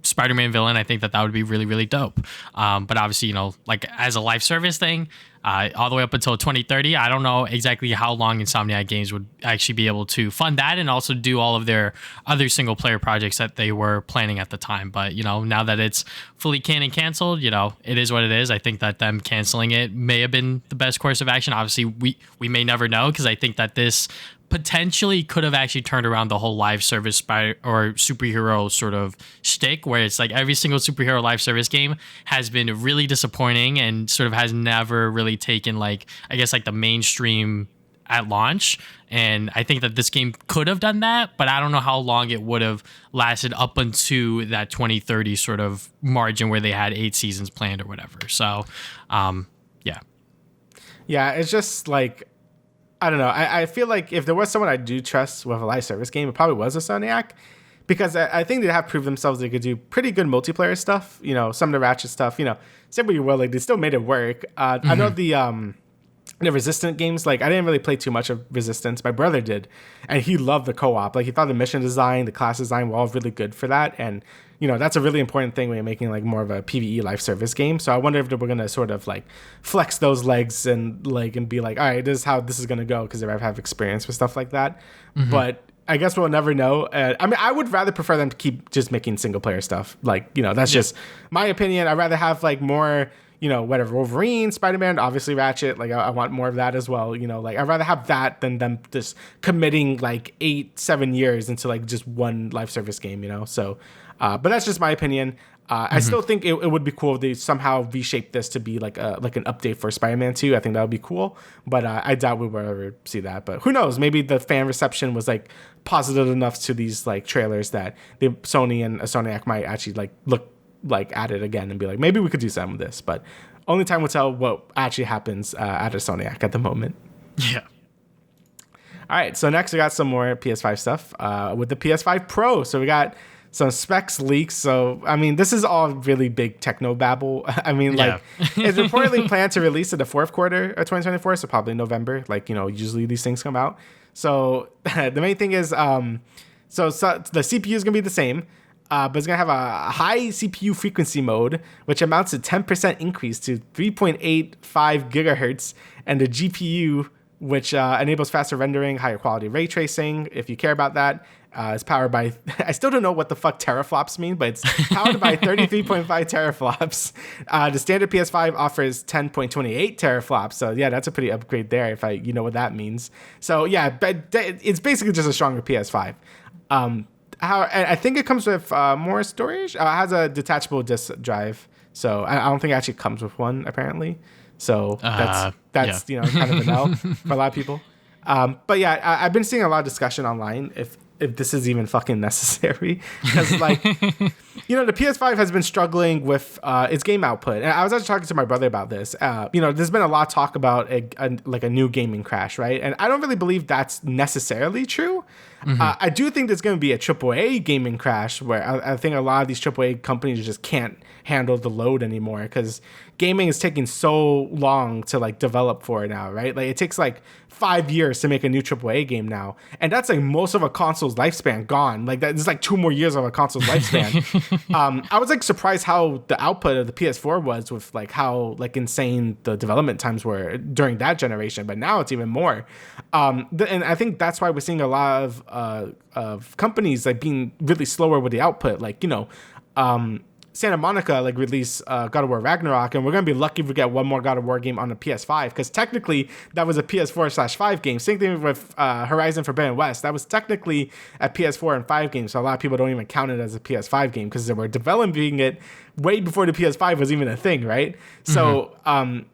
S1: Spider-Man villain. I think that would be really, really dope. But obviously, like as a live service thing, all the way up until 2030, I don't know exactly how long Insomniac Games would actually be able to fund that and also do all of their other single player projects that they were planning at the time. But, now that it's fully canon canceled, it is what it is. I think that them canceling it may have been the best course of action. Obviously, we may never know, because I think that this potentially could have actually turned around the whole live service or superhero sort of shtick, where it's like every single superhero live service game has been really disappointing and sort of has never really taken like, I guess, like the mainstream at launch. And I think that this game could have done that, but I don't know how long it would have lasted up until that 2030 sort of margin where they had 8 seasons planned or whatever. So, yeah.
S2: Yeah, it's just like, I don't know. I feel like if there was someone I do trust with a live service game, it probably was a Insomniac, because I think they have proved themselves they could do pretty good multiplayer stuff. Some of the Ratchet stuff. Say what you will, like they still made it work. I know the Resistant games, like I didn't really play too much of Resistance. My brother did, and he loved the co-op. Like he thought the mission design, the class design were all really good for that, and that's a really important thing when you're making like more of a PvE live service game. So I wonder if we're gonna sort of like flex those legs and be like, all right, this is how this is gonna go, because they have experience with stuff like that. But I guess we'll never know. I mean, I would rather prefer them to keep just making single player stuff. Like, that's just my opinion. I'd rather have like more, whatever, Wolverine, Spider-Man, obviously Ratchet. Like I want more of that as well. Like I'd rather have that than them just committing like 8-7 years into like just one live service game, So, but that's just my opinion. I still think it would be cool if they somehow reshape this to be like an update for Spider-Man 2. I think that would be cool, but I doubt we will ever see that. But who knows? Maybe the fan reception was like positive enough to these like trailers that Sony and Insomniac might actually like look like at it again and be like, maybe we could do something with this. But only time will tell what actually happens at Insomniac at the moment.
S1: Yeah.
S2: All right, so next we got some more PS5 stuff with the PS5 Pro. So we got some specs leaks. So, I mean, this is all really big techno babble. I mean, like, it's reportedly planned to release in the 4th quarter of 2024, so probably November. Like, usually these things come out. So, the main thing is, so the CPU is going to be the same, but it's going to have a high CPU frequency mode, which amounts to 10% increase to 3.85 gigahertz, and the GPU, which enables faster rendering, higher quality ray tracing, if you care about that. It's powered by, I still don't know what the fuck teraflops mean, but it's powered by 33.5 teraflops. The standard PS5 offers 10.28 teraflops. So yeah, that's a pretty upgrade there if you know what that means. So yeah, but it's basically just a stronger PS5. I think it comes with more storage. It has a detachable disk drive. So I don't think it actually comes with one apparently. So that's kind of a no for a lot of people. But yeah, I've been seeing a lot of discussion online if this is even fucking necessary, because like the PS5 has been struggling with its game output, and I was actually talking to my brother about this. There's been a lot of talk about a new gaming crash, right? And I don't really believe that's necessarily true. I do think there's going to be a AAA gaming crash where I think a lot of these AAA companies just can't handle the load anymore, because gaming is taking so long to like develop for it now, right? Like it takes like 5 years to make a new AAA game now, and that's like most of a console's lifespan gone. Like that is like 2 more years of a console's lifespan. I was like surprised how the output of the PS4 was, with like how like insane the development times were during that generation, but now it's even more. And I think that's why we're seeing a lot of companies like being really slower with the output. Like Santa Monica like released God of War Ragnarok, and we're gonna be lucky if we get one more God of War game on the PS5, because technically that was a PS4/5 game. Same thing with Horizon Forbidden West. That was technically a PS4 and 5 game, so a lot of people don't even count it as a PS5 game because they were developing it way before the PS5 was even a thing, right? So I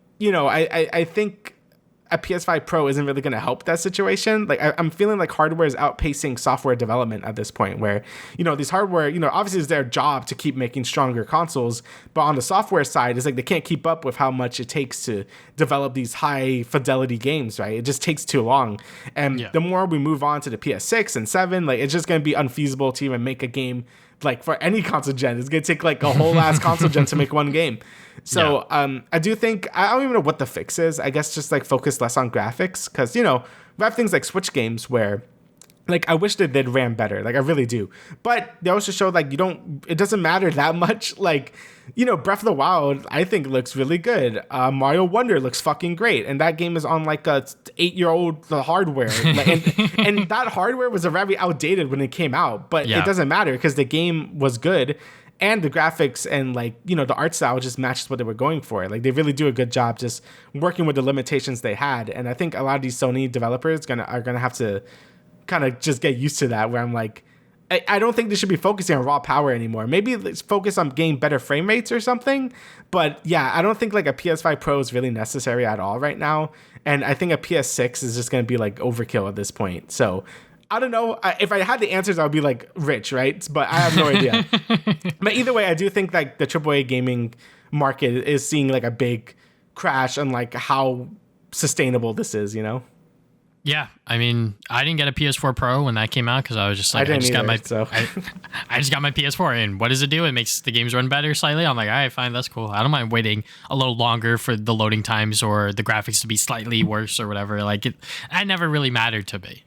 S2: a PS5 Pro isn't really going to help that situation. Like I'm feeling like hardware is outpacing software development at this point, where, these hardware, obviously it's their job to keep making stronger consoles, but on the software side, it's like they can't keep up with how much it takes to develop these high fidelity games, right? It just takes too long. And the more we move on to the PS6 and 7, like it's just going to be unfeasible to even make a game like for any console gen. It's gonna take like a whole ass console gen to make one game. So I do think, I don't even know what the fix is. I guess just like focus less on graphics, because we have things like Switch games where like I wish that they'd ran better, like I really do, but they also show like it doesn't matter that much. Like Breath of the Wild I think looks really good. Mario Wonder looks fucking great, and that game is on like a 8-year-old hardware. and that hardware was very outdated when it came out, but it doesn't matter because the game was good. And the graphics and like, the art style just matches what they were going for. Like they really do a good job just working with the limitations they had. And I think a lot of these Sony developers are gonna have to kind of just get used to that, where I'm like, I don't think they should be focusing on raw power anymore. Maybe let's focus on getting better frame rates or something. But yeah, I don't think like a PS5 Pro is really necessary at all right now. And I think a PS6 is just going to be like overkill at this point. So I don't know. If I had the answers, I would be like rich, right? But I have no idea. But either way, I do think like the AAA gaming market is seeing like a big crash on like how sustainable this is,
S1: Yeah, I mean, I didn't get a PS4 Pro when that came out because I was just like, I just got my PS4, and what does it do? It makes the games run better slightly. I'm like, all right, fine, that's cool. I don't mind waiting a little longer for the loading times or the graphics to be slightly worse or whatever. Like, that never really mattered to me.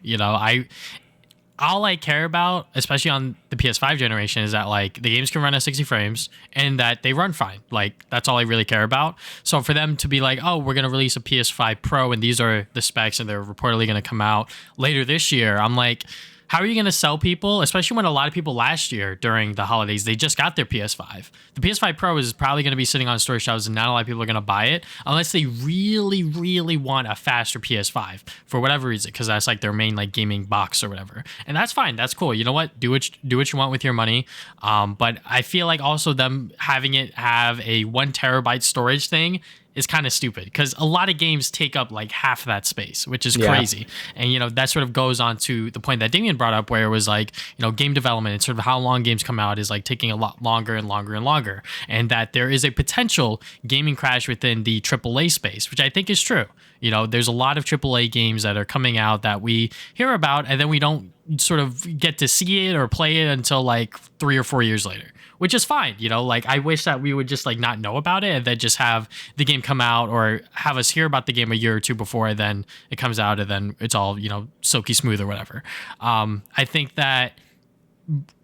S1: All I care about, especially on the PS5 generation, is that like the games can run at 60 frames and that they run fine. Like that's all I really care about. So for them to be like, oh, we're going to release a PS5 Pro and these are the specs and they're reportedly going to come out later this year, I'm like, how are you going to sell people, especially when a lot of people last year during the holidays, they just got their PS5. The PS5 Pro is probably going to be sitting on store shelves and not a lot of people are going to buy it unless they really, really want a faster PS5 for whatever reason, because that's like their main like gaming box or whatever. And that's fine. That's cool. You know what? Do what you want with your money. But I feel like also them having it have a 1 terabyte storage thing is kind of stupid, because a lot of games take up like half that space, which is crazy. And, that sort of goes on to the point that Damian brought up, where it was like, game development and sort of how long games come out is like taking a lot longer and longer and longer. And that there is a potential gaming crash within the AAA space, which I think is true. There's a lot of AAA games that are coming out that we hear about and then we don't sort of get to see it or play it until like 3 or 4 years later, which is fine. Like I wish that we would just like not know about it and then just have the game come out, or have us hear about the game a year or two before and then it comes out and then it's all, silky smooth or whatever. I think that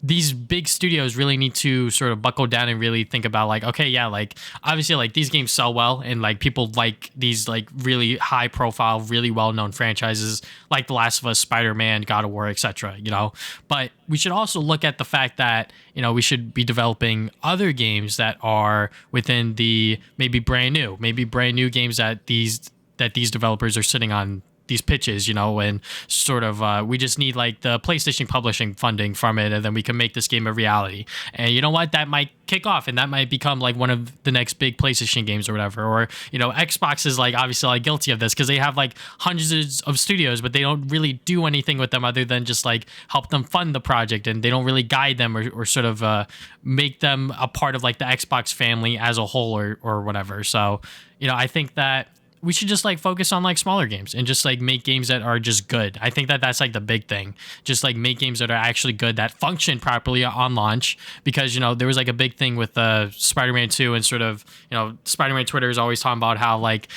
S1: these big studios really need to sort of buckle down and really think about like, okay, yeah, like obviously like these games sell well and like people like these like really high profile, really well-known franchises like The Last of Us, Spider-Man, God of War, etc. But we should also look at the fact that, we should be developing other games that are within the maybe brand new games that these developers are sitting on these pitches, and sort of we just need like the PlayStation publishing funding from it, and then we can make this game a reality. And you know what, that might kick off and that might become like one of the next big PlayStation games or whatever. Or Xbox is like obviously like guilty of this because they have like hundreds of studios, but they don't really do anything with them other than just like help them fund the project, and they don't really guide them or sort of make them a part of like the Xbox family as a whole or whatever. So I think that we should just like focus on like smaller games and just like make games that are just good. I think that that's like the big thing. Just like make games that are actually good, that function properly on launch, because, there was like a big thing with Spider-Man 2 and sort of, Spider-Man Twitter is always talking about how like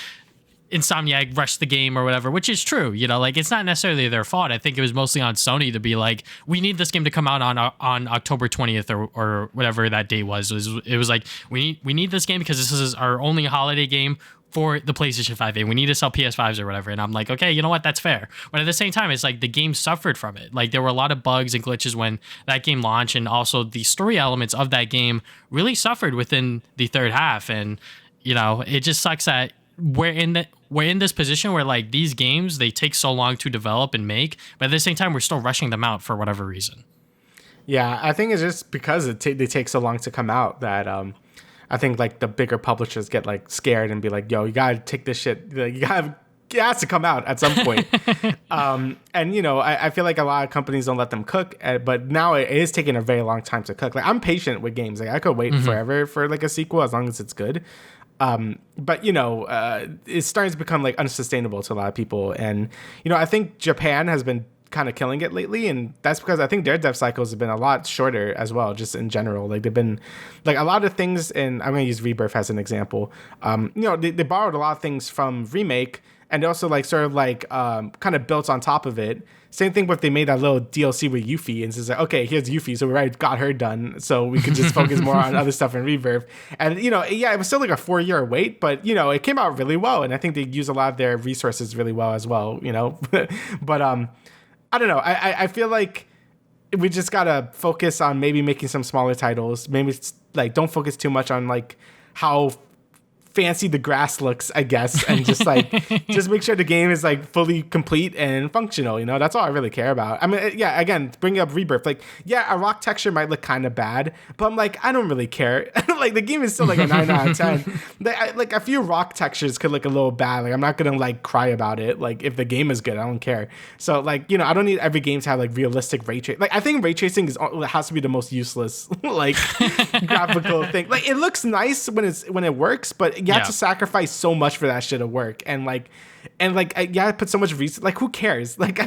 S1: Insomniac rushed the game or whatever, which is true. Like it's not necessarily their fault. I think it was mostly on Sony to be like, we need this game to come out on October 20th or whatever that date was. It was like, we need this game because this is our only holiday game for the PlayStation 5. We need to sell PS5s or whatever. And I'm like, okay, you know what? That's fair. But at the same time, it's like the game suffered from it. Like there were a lot of bugs and glitches when that game launched. And also the story elements of that game really suffered within the third half. And, it just sucks that we're in this position where like these games, they take so long to develop and make, but at the same time, we're still rushing them out for whatever reason.
S2: Yeah, I think it's just because they take so long to come out that, I think like the bigger publishers get like scared and be like, yo, you gotta take this shit. You gotta it has to come out at some point. And, you know, I feel like a lot of companies don't let them cook, but now it is taking a very long time to cook. Like, I'm patient with games. Like, I could wait forever for, like, a sequel as long as it's good. But, you know, it's starting to become, like, unsustainable to a lot of people. And, you know, I think Japan has been kind of killing it lately, and that's because I think their dev cycles have been a lot shorter as well, just in general. Like, they've been like a lot of things, and I'm going to use Rebirth as an example. You know, they borrowed a lot of things from Remake, and also like sort of like kind of built on top of it. Same thing with they made that little DLC with Yuffie, and it's like, okay, here's Yuffie, so we already got her done, so we could just focus more on other stuff in Rebirth. And, you know, yeah, it was still like a 4-year wait, but, you know, it came out really well, and I think they use a lot of their resources really well as well, you know. But I don't know. I feel like we just gotta focus on maybe making some smaller titles. Maybe like don't focus too much on like how fancy the grass looks, I guess, and just like just make sure the game is like fully complete and functional. You know, that's all I really care about. I mean, yeah, again, bringing up Rebirth, like, yeah, a rock texture might look kind of bad, but I'm like, I don't really care. Like, the game is still like a 9 out of 10. Like a few rock textures could look a little bad. Like, I'm not gonna like cry about it. Like, if the game is good, I don't care. So like, you know, I don't need every game to have like realistic ray tracing. Like, I think ray tracing has to be the most useless like graphical thing. Like, it looks nice when it works, but you have to sacrifice so much for that shit to work. And I put so much research. Like, who cares? Like,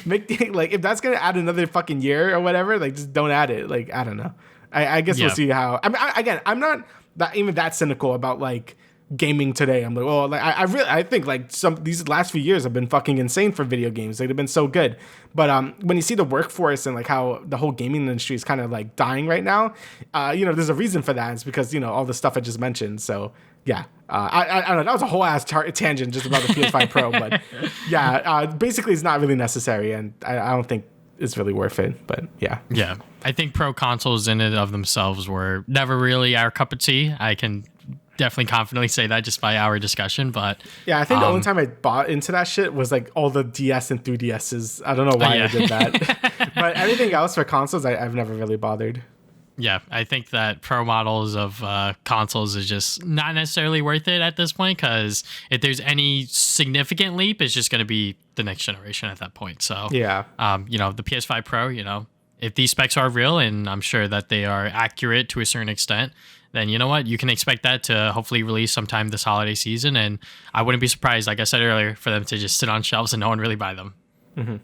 S2: make like if that's gonna add another fucking year or whatever, like, just don't add it. Like, I don't know. I guess we'll see how. I mean, I'm not that cynical about like gaming today. I'm like, oh, like I think like these last few years have been fucking insane for video games. Like, they've been so good. But when you see the workforce and like how the whole gaming industry is kind of like dying right now, you know, there's a reason for that. It's because, you know, all the stuff I just mentioned. So yeah, I don't know. That was a whole ass tangent just about the PS5 Pro, but yeah, basically it's not really necessary, and I don't think it's really worth it. But yeah,
S1: I think pro consoles in and of themselves were never really our cup of tea. I can definitely confidently say that just by our discussion. But
S2: yeah, I think the only time I bought into that shit was like all the DS and 3DSs. I don't know why I did that, but everything else for consoles, I've never really bothered.
S1: Yeah, I think that pro models of consoles is just not necessarily worth it at this point, because if there's any significant leap, it's just going to be the next generation at that point. So
S2: yeah,
S1: you know, the PS5 Pro, you know, if these specs are real, and I'm sure that they are accurate to a certain extent, then you know what, you can expect that to hopefully release sometime this holiday season, and I wouldn't be surprised, like I said earlier, for them to just sit on shelves and no one really buy them.
S2: Mm-hmm.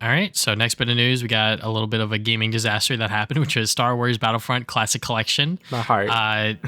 S1: All right, so next bit of news, we got a little bit of a gaming disaster that happened, which is Star Wars Battlefront Classic Collection.
S2: My heart.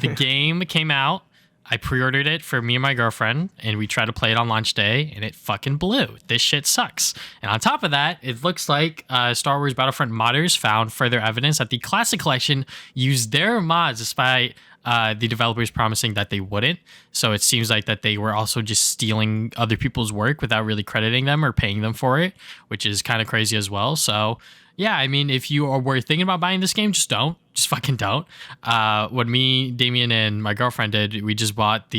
S1: The game came out. I pre-ordered it for me and my girlfriend, and we tried to play it on launch day, and it fucking blew. This shit sucks. And on top of that, it looks like Star Wars Battlefront modders found further evidence that the Classic Collection used their mods despite the developers promising that they wouldn't. So it seems like that they were also just stealing other people's work without really crediting them or paying them for it, which is kind of crazy as well. So yeah, I mean, if you were thinking about buying this game, just don't. Just fucking don't. What me, Damian, and my girlfriend did, we just bought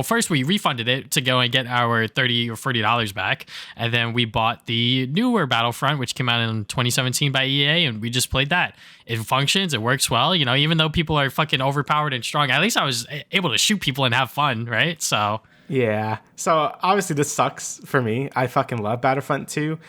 S1: first we refunded it to go and get our $30 or $40 back. And then we bought the newer Battlefront, which came out in 2017 by EA, and we just played that. It functions, it works well, you know, even though people are fucking overpowered and strong, at least I was able to shoot people and have fun, right? So
S2: yeah. So obviously this sucks for me. I fucking love Battlefront 2.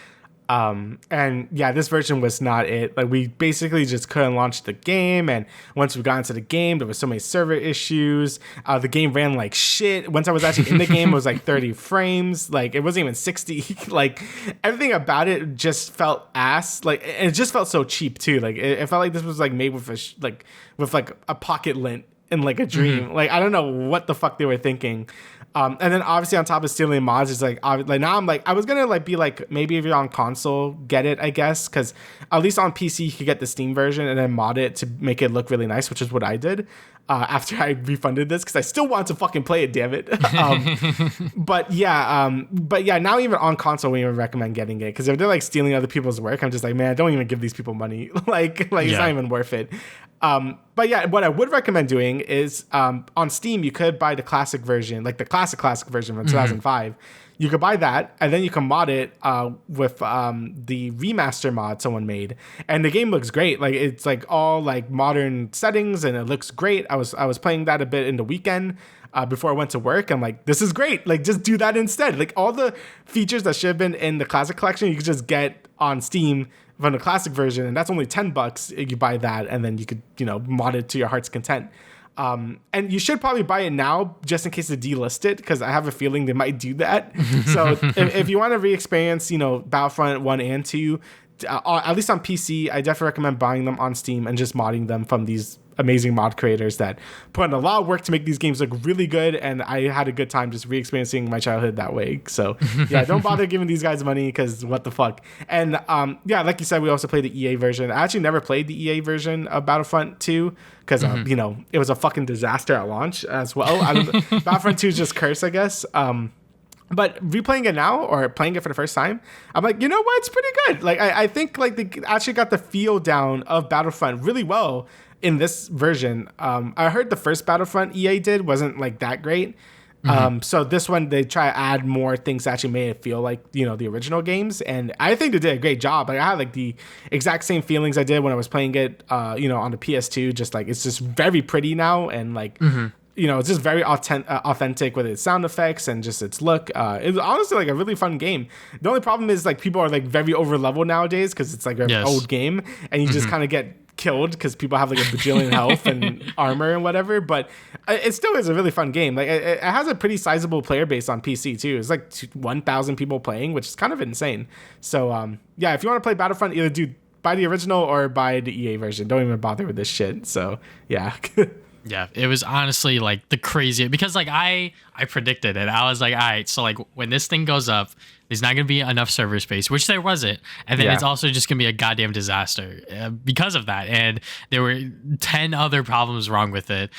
S2: And yeah, this version was not it. Like, we basically just couldn't launch the game, and once we got into the game, there was so many server issues. The game ran like shit. Once I was actually in the game, it was like 30 frames. Like, it wasn't even 60. Like, everything about it just felt ass. Like, it just felt so cheap too. Like, it felt like this was like made with a pocket lint in like a dream. Mm-hmm. Like, I don't know what the fuck they were thinking. And then obviously on top of stealing mods, it's like now I'm like, I was gonna like be like, maybe if you're on console, get it, I guess, because at least on PC you could get the Steam version and then mod it to make it look really nice, which is what I did after I refunded this, because I still want to fucking play it, damn it. But yeah, now even on console we even recommend getting it, because if they're like stealing other people's work, I'm just like, man, don't even give these people money. like it's not even worth it. But yeah, what I would recommend doing is on Steam, you could buy the classic version, like the classic version from 2005. You could buy that, and then you can mod it with the remaster mod someone made, and the game looks great. Like, it's like all like modern settings, and it looks great. I was playing that a bit in the weekend. before I went to work. I'm like, this is great. Like, just do that instead. Like, all the features that should have been in the classic collection, you could just get on Steam from the classic version, and that's only $10. You buy that, and then you could, mod it to your heart's content. And you should probably buy it now just in case they delist it, because I have a feeling they might do that. So if you want to re-experience, Battlefront 1 and 2, at least on PC, I definitely recommend buying them on Steam and just modding them from these amazing mod creators that put in a lot of work to make these games look really good, and I had a good time just re-experiencing my childhood that way. So yeah, don't bother giving these guys money, because what the fuck. And like you said, we also played the EA version. I actually never played the EA version of Battlefront 2 because it was a fucking disaster at launch as well. Battlefront 2 is just cursed, I guess. But replaying it now, or playing it for the first time, I'm like, you know what? It's pretty good. Like, I think like they actually got the feel down of Battlefront really well in this version. I heard the first Battlefront EA did wasn't like that great. So this one, they try to add more things that actually made it feel like, the original games. And I think they did a great job. Like, I had like the exact same feelings I did when I was playing it, on the PS2. Just like, it's just very pretty now. And like, it's just very authentic with its sound effects and just its look. It was honestly like a really fun game. The only problem is like people are like very over leveled nowadays because it's like an old game, and you just kind of get killed because people have like a bajillion health and armor and whatever. But it still is a really fun game. Like it has a pretty sizable player base on PC too. It's like 1,000 people playing, which is kind of insane. So if you want to play Battlefront, either buy the original or buy the EA version. Don't even bother with this shit. So yeah.
S1: Yeah, it was honestly like the craziest, because like I predicted it. I was like, all right, so like when this thing goes up, there's not going to be enough server space, which there wasn't. And then it's also just going to be a goddamn disaster because of that. And there were 10 other problems wrong with it,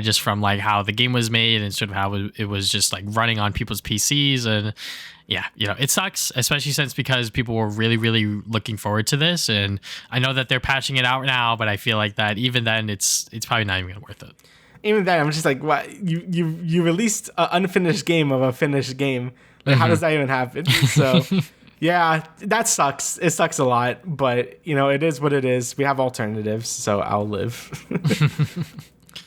S1: just from like how the game was made and sort of how it was just like running on people's PCs. And yeah, it sucks, especially since because people were really, really looking forward to this. And I know that they're patching it out now, but I feel like that even then it's probably not even worth it.
S2: Even then, I'm just like, what? You released an unfinished game of a finished game. Like, how does that even happen? So, yeah, that sucks. It sucks a lot, but it is what it is. We have alternatives, so I'll live.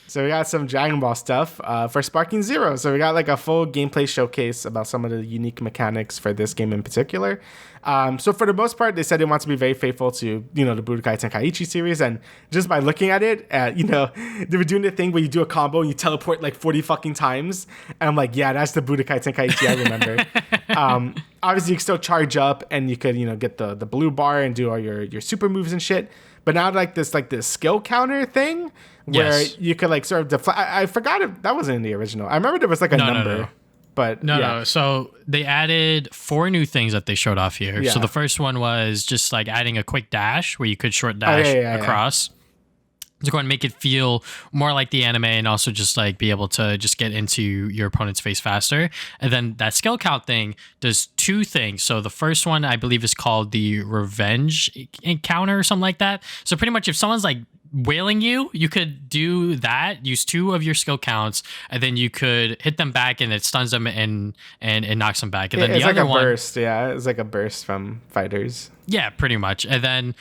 S2: So we got some Dragon Ball stuff for Sparking Zero. So we got like a full gameplay showcase about some of the unique mechanics for this game in particular. So for the most part, they said it wants to be very faithful to, the Budokai Tenkaichi series. And just by looking at it, they were doing the thing where you do a combo and you teleport like 40 fucking times. And I'm like, yeah, that's the Budokai Tenkaichi I remember. Obviously, you can still charge up and you could, get the blue bar and do all your super moves and shit. But now this skill counter thing where you could like sort of deflect. I forgot if that wasn't in the original. I remember there was like a number. No. But
S1: no. So they added 4 new things that they showed off here. Yeah. So the first one was just like adding a quick dash where you could short dash across. To go and make it feel more like the anime, and also just like be able to just get into your opponent's face faster. And then that skill count thing does 2 things. So the first one I believe is called the revenge encounter or something like that. So pretty much if someone's like wailing you could do that, use 2 of your skill counts, and then you could hit them back and it stuns them and knocks them back. And then
S2: it's
S1: the other one,
S2: burst. Yeah, it's like a burst from fighters.
S1: Yeah, pretty much. And then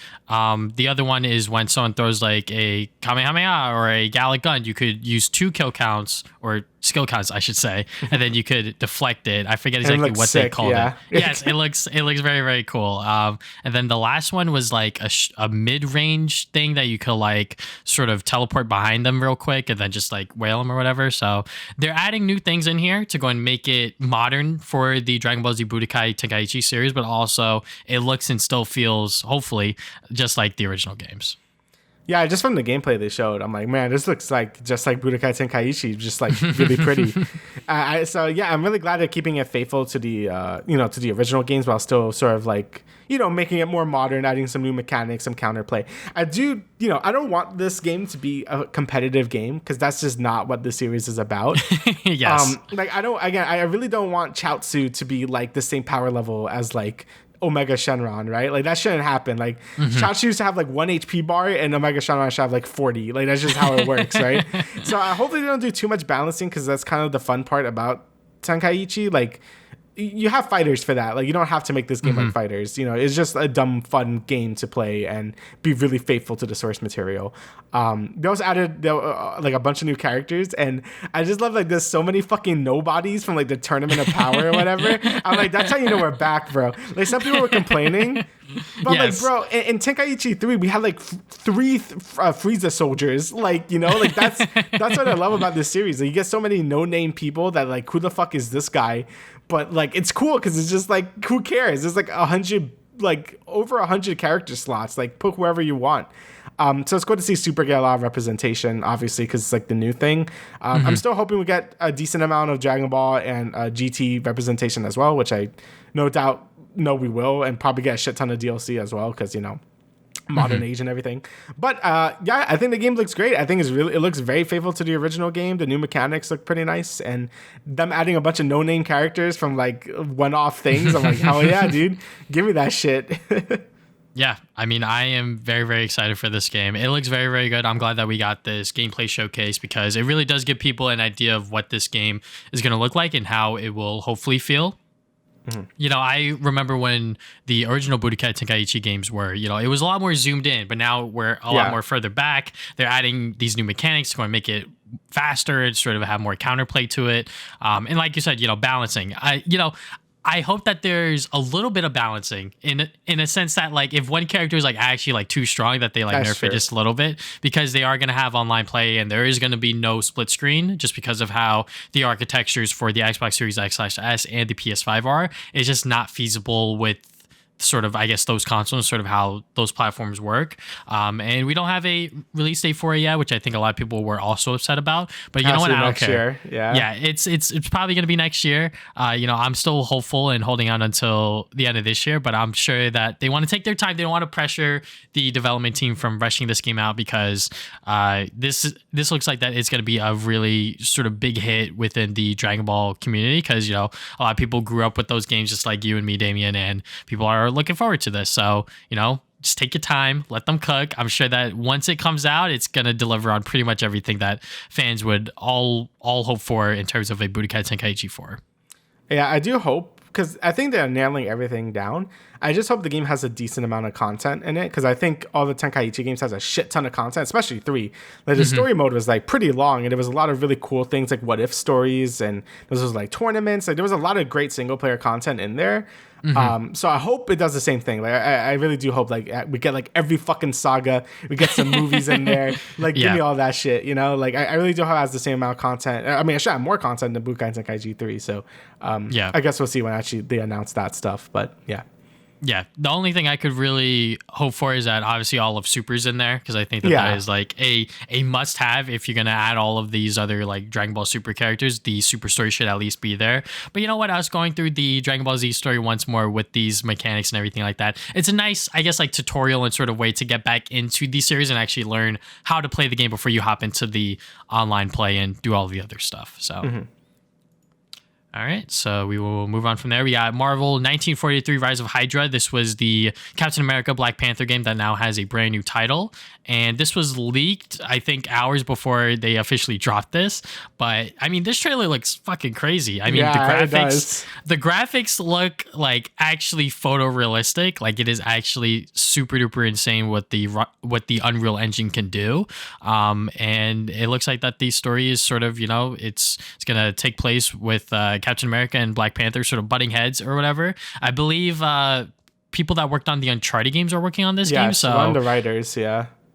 S1: the other one is when someone throws like a Kamehameha or a Gallic gun, you could use 2 kill counts, or skill counts, I should say, and then you could deflect it. I forget exactly what they called it. Yes, it looks very, very cool. And then the last one was like a mid-range thing that you could like sort of teleport behind them real quick and then just like wail them or whatever. So they're adding new things in here to go and make it modern for the Dragon Ball Z Budokai Tenkaichi series, but also it looks and still feels, hopefully, just like the original games.
S2: Yeah, just from the gameplay they showed, I'm like, man, this looks like just like Budokai Tenkaichi, just like really pretty. So yeah, I'm really glad they're keeping it faithful to the to the original games while still sort of like making it more modern, adding some new mechanics, some counterplay. I don't want this game to be a competitive game because that's just not what the series is about.
S1: Yes.
S2: I really don't want Chaozu to be like the same power level as like Omega Shenron, right? Like that shouldn't happen. Like Chaozu used to have like 1 HP bar and Omega Shenron should have like 40. Like that's just how it works, right? So hopefully they don't do too much balancing because that's kind of the fun part about Tenkaichi. Like you have fighters for that. Like, you don't have to make this game like fighters. You know, it's just a dumb, fun game to play and be really faithful to the source material. They also added like a bunch of new characters, and I just love like there's so many fucking nobodies from like the Tournament of Power or whatever. I'm like, that's how you know we're back, bro. Like, some people were complaining, but
S1: Yes.
S2: like, bro, in Tenkaichi 3, we had like three Frieza soldiers. Like, you know, like that's what I love about this series. Like, you get so many no-name people that like, who the fuck is this guy? But like, it's cool because it's just like, who cares? There's like 100, like over 100 character slots. Like, put whoever you want. So it's good to see Super get a lot of representation, obviously, because it's like the new thing. I'm still hoping we get a decent amount of Dragon Ball and GT representation as well, which I no doubt know we will, and probably get a shit ton of DLC as well, because, you know, modern age and everything. But yeah, I think the game looks great. I think it looks very faithful to the original game. The new mechanics look pretty nice, and them adding a bunch of no-name characters from like one-off things. I'm like, hell yeah, dude, give me that shit.
S1: Yeah, I mean, I am very, very excited for this game. It looks very, very good. I'm glad that we got this gameplay showcase because it really does give people an idea of what this game is going to look like and how it will hopefully feel. You know, I remember when the original Budokai Tenkaichi games were, you know, it was a lot more zoomed in, but now we're a lot more further back. They're adding these new mechanics to go and make it faster and sort of have more counterplay to it. And like you said, you know, balancing. I hope that there's a little bit of balancing in a sense that, like, if one character is like actually like too strong, that they like nerf it just a little bit, because they are going to have online play and there is going to be no split screen just because of how the architectures for the Xbox Series X/S and the PS5 are. It's just not feasible with sort of, I guess, those consoles, sort of how those platforms work. And we don't have a release date for it yet, which I think a lot of people were also upset about. But you know what? I don't care. Yeah, it's probably going to be next year. You know, I'm still hopeful and holding on until the end of this year, but I'm sure that they want to take their time. They don't want to pressure the development team from rushing this game out, because this looks like that it's going to be a really sort of big hit within the Dragon Ball community, because, you know, a lot of people grew up with those games just like you and me, Damian, and people are looking forward to this. So, you know, just take your time, let them cook. I'm sure that once it comes out, it's going to deliver on pretty much everything that fans would all hope for in terms of a Budokai Tenkaichi 4.
S2: Yeah, I do hope, because I think they're nailing everything down. I just hope the game has a decent amount of content in it, because I think all the Tenkaichi games has a shit ton of content, especially 3. Like, the story mode was like pretty long, and there was a lot of really cool things like what if stories, and there was like tournaments. Like, there was a lot of great single player content in there. So I hope it does the same thing. Like, I really do hope like we get like every fucking saga, we get some movies in there. Like, give me all that shit, you know? Like, I really do hope it has the same amount of content. I mean, I should have more content than Budokai Tenkaichi 3. So I guess we'll see when actually they announce that stuff. But yeah.
S1: Yeah, the only thing I could really hope for is that obviously all of Super's in there, because I think that is like a must-have if you're going to add all of these other like Dragon Ball Super characters. The Super story should at least be there. But you know what? I was going through the Dragon Ball Z story once more with these mechanics and everything like that. It's a nice, I guess, like tutorial and sort of way to get back into the series and actually learn how to play the game before you hop into the online play and do all the other stuff. So... All right, so we will move on from there. We got Marvel 1943 Rise of Hydra. This was the Captain America Black Panther game that now has a brand new title. And this was leaked, I think, hours before they officially dropped this. But, I mean, this trailer looks fucking crazy. I mean, the graphics look like actually photorealistic. Like, it is actually super duper insane what the Unreal Engine can do. And it looks like that the story is sort of, you know, it's going to take place with Captain America and Black Panther sort of butting heads or whatever. I believe people that worked on the Uncharted games are working on this game. So
S2: one of the writers,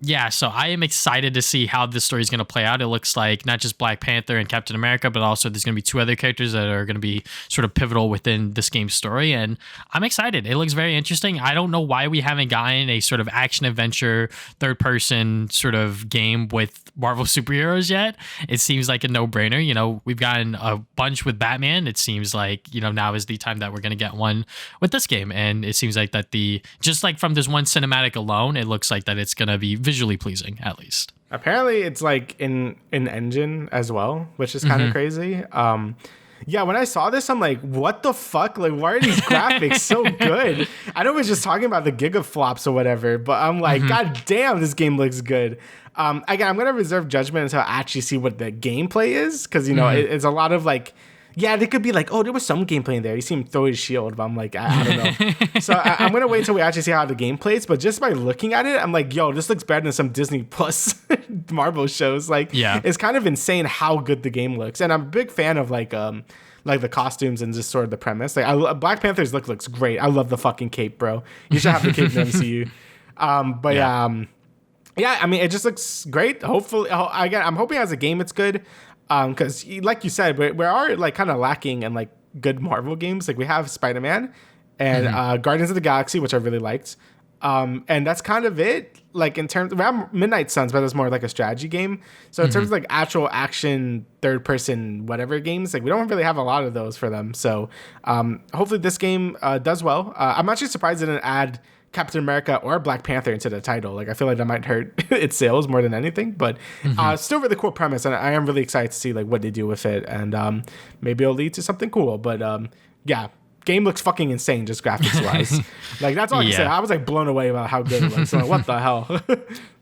S1: Yeah, so I am excited to see how this story is going to play out. It looks like not just Black Panther and Captain America, but also there's going to be 2 other characters that are going to be sort of pivotal within this game's story. And I'm excited. It looks very interesting. I don't know why we haven't gotten a sort of action-adventure, third-person sort of game with Marvel superheroes yet. It seems like a no-brainer. You know, we've gotten a bunch with Batman. It seems like, you know, now is the time that we're going to get one with this game. And it seems like that just like from this one cinematic alone, it looks like that it's going to be visually pleasing, at least.
S2: Apparently it's like in engine as well, which is kind of crazy. Yeah, when I saw this, I'm like, what the fuck? Like, why are these graphics so good? I know we're just talking about the gigaflops or whatever, but I'm like, god damn, this game looks good. Again, I'm going to reserve judgment until I actually see what the gameplay is, because, you know, it's a lot of like, Yeah, they could be like, oh, there was some gameplay in there. You see him throw his shield, but I'm like, I don't know. So I'm gonna wait until we actually see how the game plays. But just by looking at it, I'm like, yo, this looks better than some Disney Plus Marvel shows. Like, it's kind of insane how good the game looks. And I'm a big fan of like the costumes and just sort of the premise. Like, Black Panther's looks great. I love the fucking cape, bro. You should have the cape in the MCU. Yeah, I mean, it just looks great. Hopefully, again, I'm hoping as a game it's good. Because like you said, we are like kind of lacking in like good Marvel games. Like we have Spider-Man and Guardians of the Galaxy, which I really liked. And that's kind of it. Like in terms, we have Midnight Suns, but it's more like a strategy game. So in terms of like actual action, third person, whatever games, like we don't really have a lot of those for them. So hopefully this game does well. I'm actually surprised it didn't add Captain America or Black Panther into the title. Like I feel like that might hurt its sales more than anything, but still really cool premise, and I am really excited to see like what they do with it, and maybe it'll lead to something cool. But yeah, game looks fucking insane just graphics wise. Like that's all I can say. I was like blown away about how good it looks. Like, what the hell?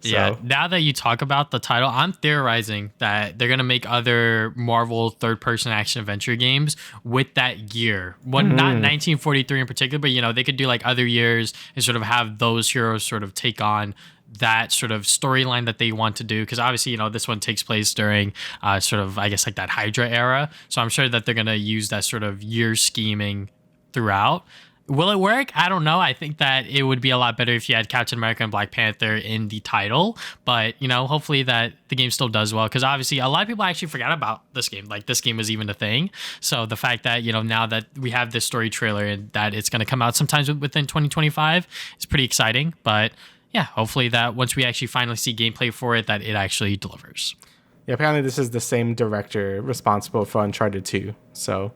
S1: Yeah, now that you talk about the title, I'm theorizing that they're gonna make other Marvel third-person action adventure games with that year. Not 1943 in particular, but they could do like other years and sort of have those heroes sort of take on that sort of storyline that they want to do. Because obviously, this one takes place during sort of, I guess, like that Hydra era. So I'm sure that they're gonna use that sort of year scheming throughout. Will it work? I don't know. I think that it would be a lot better if you had Captain America and Black Panther in the title. But, hopefully that the game still does well. Because obviously a lot of people actually forgot about this game. Like this game was even a thing. So the fact that, now that we have this story trailer and that it's going to come out sometimes within 2025 is pretty exciting. But yeah, hopefully that once we actually finally see gameplay for it, that it actually delivers.
S2: Yeah, apparently this is the same director responsible for Uncharted 2. So...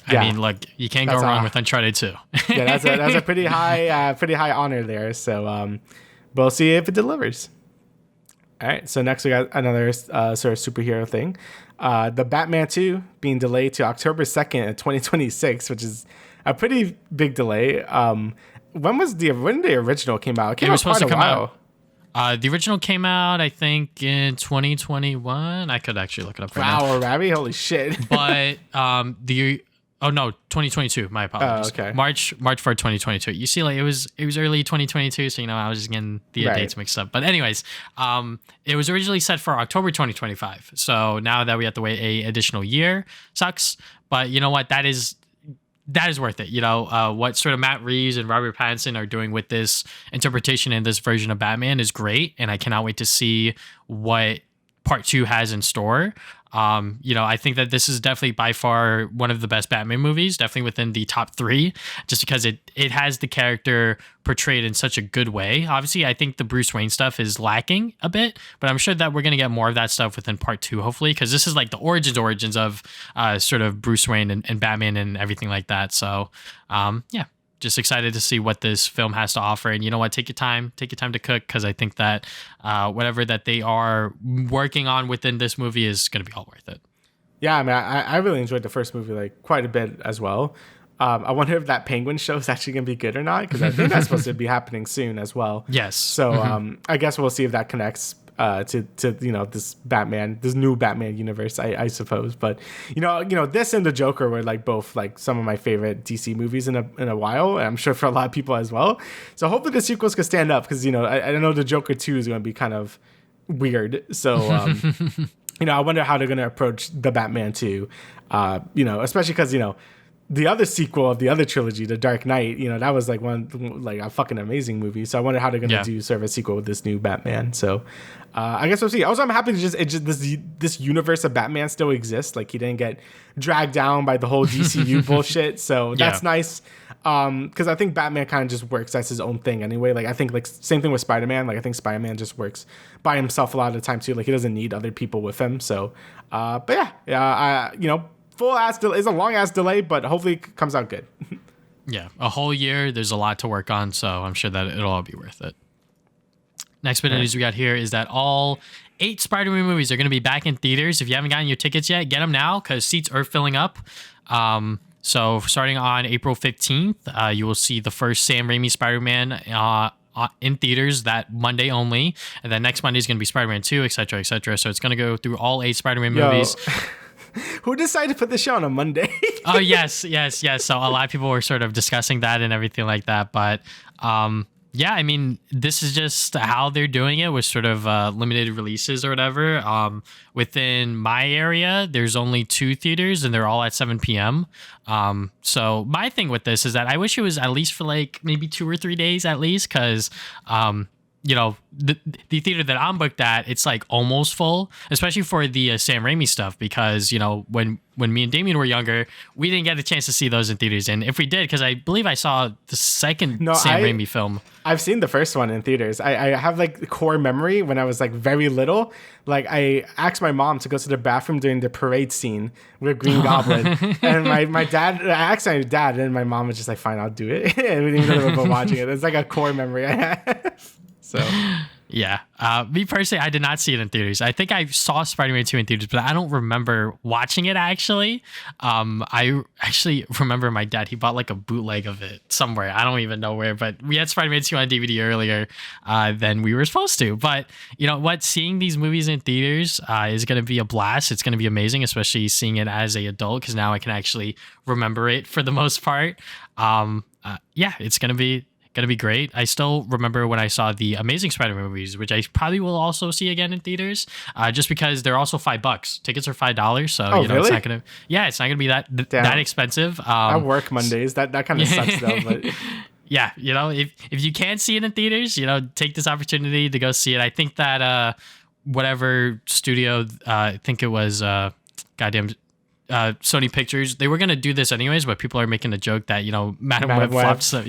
S1: I mean, look, you can't go wrong with Uncharted 2.
S2: Yeah, that's a pretty high honor there. So we'll see if it delivers. All right. So next we got another sort of superhero thing. The Batman 2 being delayed to October 2nd, 2026, which is a pretty big delay. When the original came out? It was supposed to come out.
S1: The original came out, I think, in 2021. I could actually look it up right now.
S2: Wow, Rabbi, holy shit.
S1: But 2022. My apologies.
S2: Oh, okay.
S1: March 4th, 2022. You see, like it was early 2022, so I was just getting the dates mixed up. But anyways, it was originally set for October 2025. So now that we have to wait a additional year, sucks. But you know what? That is worth it. What sort of Matt Reeves and Robert Pattinson are doing with this interpretation and this version of Batman is great, and I cannot wait to see what Part 2 has in store. I think that this is definitely by far one of the best Batman movies, definitely within the top 3, just because it has the character portrayed in such a good way. Obviously, I think the Bruce Wayne stuff is lacking a bit, but I'm sure that we're going to get more of that stuff within Part 2, hopefully, because this is like the origins of sort of Bruce Wayne and Batman and everything like that. So, yeah. Just excited to see what this film has to offer. And you know what? Take your time to cook, because I think that whatever that they are working on within this movie is going to be all worth it.
S2: Yeah, I mean, I really enjoyed the first movie like quite a bit as well. I wonder if that Penguin show is actually going to be good or not, because I think that's supposed to be happening soon as well.
S1: Yes.
S2: So I guess we'll see if that connects to this new Batman universe, I suppose. But this and the Joker were like both like some of my favorite DC movies in a while, and I'm sure for a lot of people as well. So hopefully the sequels could stand up, because I know the Joker 2 is going to be kind of weird. So I wonder how they're going to approach the Batman 2. Especially because the other sequel of the other trilogy, The Dark Knight, that was like a fucking amazing movie. So I wonder how they're gonna do sort of a sequel with this new Batman. So I guess we'll see. Also, I'm happy to this universe of Batman still exists. Like he didn't get dragged down by the whole DCU bullshit. So that's nice. Because I think Batman kind of just works as his own thing anyway. Like I think like same thing with Spider-Man. Like I think Spider-Man just works by himself a lot of the time too. Like he doesn't need other people with him. So, but yeah, full ass delay is a long ass delay, but hopefully it comes out good.
S1: Yeah, a whole year. There's a lot to work on, so I'm sure that it'll all be worth it. Next bit of news we got here is that all 8 Spider-Man movies are going to be back in theaters. If you haven't gotten your tickets yet, get them now, because seats are filling up. So starting on April 15th, you will see the first Sam Raimi Spider-Man in theaters that Monday only, and then next Monday is going to be Spider-Man 2, etc., etc. So it's going to go through all 8 Spider-Man movies.
S2: Who decided to put this show on a Monday?
S1: Oh, yes. So a lot of people were sort of discussing that and everything like that. But yeah, I mean, this is just how they're doing it with sort of limited releases or whatever. Within my area, there's only 2 theaters and they're all at 7 p.m. So my thing with this is that I wish it was at least for like maybe 2 or 3 days at least, because you know, the theater that I'm booked at, it's like almost full, especially for the Sam Raimi stuff, because, you know, when me and Damian were younger, we didn't get a chance to see those in theaters. And if we did, because I believe I saw the second Sam Raimi film.
S2: I've seen the first one in theaters. I have like the core memory when I was like very little. Like I asked my mom to go to the bathroom during the parade scene with Green Goblin. And my dad, I asked my dad, and my mom was just like, fine, I'll do it. And we didn't even know they were watching it. It's like a core memory I have. So
S1: yeah, me personally, I did not see it in theaters. I think I saw Spider-Man 2 in theaters, but I don't remember watching it actually. I actually remember my dad, he bought like a bootleg of it somewhere. I don't even know where, but we had Spider-Man 2 on DVD earlier than we were supposed to. But you know what? Seeing these movies in theaters is going to be a blast. It's going to be amazing, especially seeing it as an adult, because now I can actually remember it for the most part. Yeah, it's going to be great. I still remember when I saw the Amazing Spider-Man movies, which I probably will also see again in theaters, just because they're also $5. Tickets are $5, so you know,
S2: really?
S1: it's not gonna be that expensive.
S2: I work Mondays. That kind of sucks though. But
S1: yeah, you know, if you can't see it in theaters, you know, take this opportunity to go see it. I think that whatever studio, I think it was Sony Pictures, they were going to do this anyways, but people are making a joke that, you know, Madam Web flopped. So,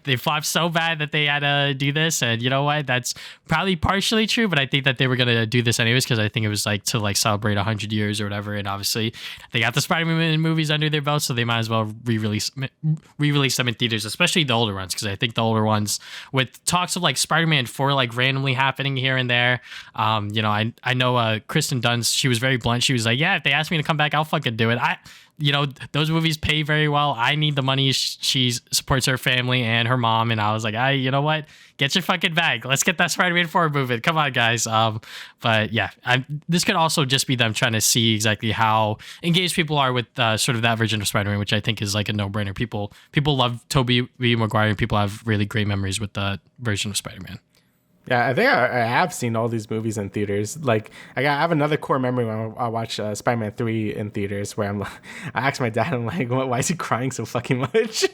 S1: they flopped so bad that they had to do this. And you know what? That's probably partially true, but I think that they were going to do this anyways, because I think it was like to like celebrate 100 years or whatever. And obviously they got the Spider-Man movies under their belt, so they might as well re-release them in theaters, especially the older ones, because I think the older ones, with talks of like Spider-Man 4 like randomly happening here and there, you know, I know Kristen Dunst, she was very blunt. She was like, yeah, if they ask me to come back, I'll fucking do it. You know, those movies pay very well. I need the money. She supports her family and her mom, and I was like, you know what? Get your fucking bag. Let's get that Spider-Man 4 moving. Come on, guys. But yeah, this could also just be them trying to see exactly how engaged people are with sort of that version of Spider-Man, which I think is like a no-brainer. People love Tobey Maguire, and people have really great memories with that version of Spider-Man.
S2: Yeah, I think I have seen all these movies in theaters. Like, I have another core memory when I watched Spider-Man 3 in theaters, where I asked my dad, I'm like, why is he crying so fucking much?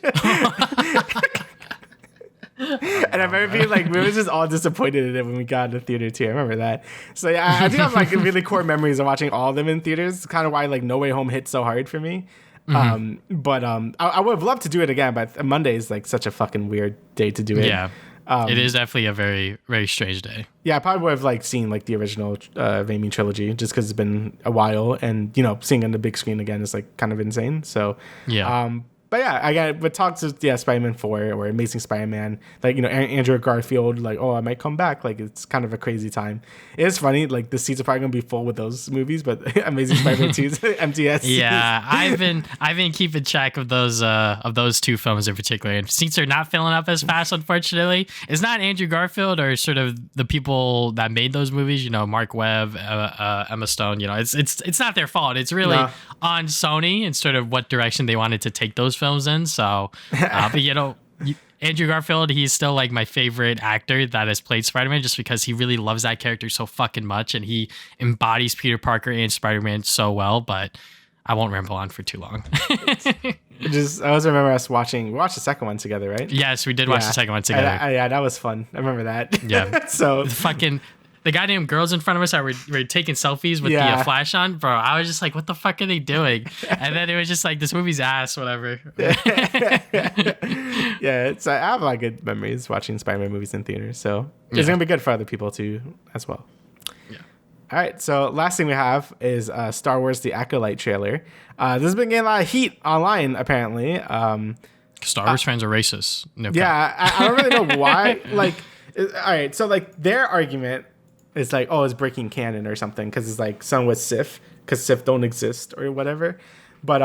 S2: And I remember being like, we were just all disappointed in it when we got in the theater too. I remember that. So yeah, I do have like really core memories of watching all of them in theaters. It's kind of why like No Way Home hit so hard for me. Mm-hmm. But I would have loved to do it again, but Monday is like such a fucking weird day to do it.
S1: Yeah. It is definitely a very, very strange day.
S2: Yeah, I probably would have like seen like the original Raimi trilogy, just because it's been a while, and you know, seeing it on the big screen again is like kind of insane. So yeah. But yeah, I got but talk to Spider-Man 4 or Amazing Spider-Man, like, you know, Andrew Garfield, like, oh, I might come back. Like, it's kind of a crazy time. It is funny, like the seats are probably gonna be full with those movies, but Amazing Spider-Man 2 is MTS.
S1: Yeah, I've been keeping track of those 2 films in particular, and seats are not filling up as fast, unfortunately. It's not Andrew Garfield or sort of the people that made those movies, you know, Mark Webb, Emma Stone. You know, it's not their fault. It's really on Sony and sort of what direction they wanted to take those films in. So but you know, Andrew Garfield, he's still like my favorite actor that has played Spider-Man, just because he really loves that character so fucking much, and he embodies Peter Parker and Spider-Man so well. But I won't ramble on for too long. I
S2: always remember us we watched the second one together, right?
S1: Yes, we did watch the second one together.
S2: Yeah, that was fun. I remember that.
S1: Yeah.
S2: So
S1: the goddamn girls in front of us that were taking selfies with the flash on, bro. I was just like, what the fuck are they doing? And then it was just like, this movie's ass, whatever.
S2: Yeah, I have a lot of good memories watching Spider-Man movies in theaters, so it's gonna be good for other people too as well. Yeah. All right, so last thing we have is Star Wars: The Acolyte trailer. This has been getting a lot of heat online, apparently.
S1: Star Wars fans are racist. No
S2: I don't really know why. Like, all right, so like their argument is like, oh, it's breaking canon or something, because it's like something with Sith, because Sith don't exist or whatever. But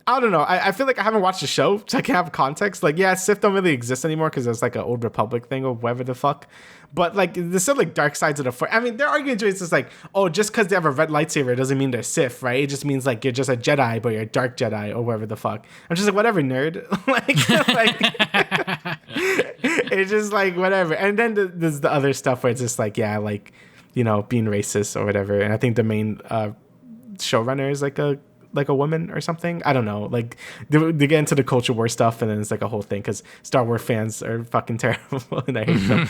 S2: I don't know. I feel like I haven't watched the show, so I can't have context. Like, yeah, Sith don't really exist anymore because it's like an old Republic thing or whatever the fuck. But like, there's still like dark sides of the Force. I mean, their argument is just like, oh, just because they have a red lightsaber doesn't mean they're Sith, right? It just means like you're just a Jedi, but you're a dark Jedi or whatever the fuck. I'm just like, whatever, nerd. like, it's just like whatever. And then there's the other stuff where it's just like, yeah, like, you know, being racist or whatever. And I think the main showrunner is like a woman or something. I don't know. Like they get into the culture war stuff, and then it's like a whole thing because Star Wars fans are fucking terrible, and I hate them.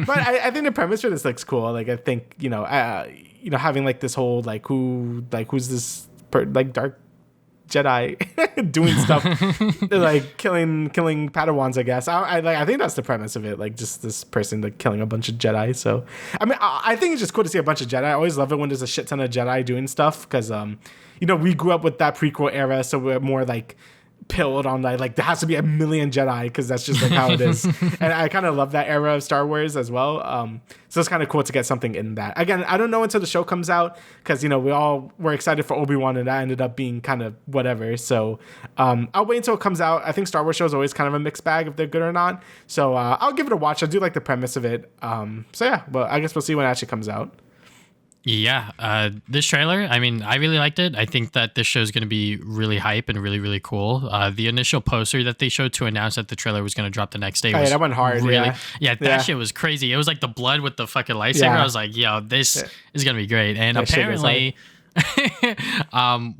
S2: But I think the premise for this looks cool. Like I think having like this whole who's this dark Jedi doing stuff like killing Padawans. I guess I think that's the premise of it. Like just this person like killing a bunch of Jedi. So I mean, I think it's just cool to see a bunch of Jedi. I always love it when there's a shit ton of Jedi doing stuff because we grew up with that prequel era, so we're more like pilled on like there has to be a million Jedi because that's just like how it is. And I kind of love that era of Star Wars as well. So it's kind of cool to get something in that. Again, I don't know until the show comes out because we all were excited for Obi-Wan and that ended up being kind of whatever. So I'll wait until it comes out. I think Star Wars shows always kind of a mixed bag if they're good or not. So I'll give it a watch. I do like the premise of it. So yeah, well, I guess we'll see when it actually comes out.
S1: Yeah, this trailer, I mean, I really liked it. I think that this show is going to be really hype and really, really cool. The initial poster that they showed to announce that the trailer was going to drop the next day was
S2: that went hard.
S1: Really, that shit was crazy. It was like the blood with the fucking lightsaber. Yeah. I was like, yo, this is going to be great. And apparently,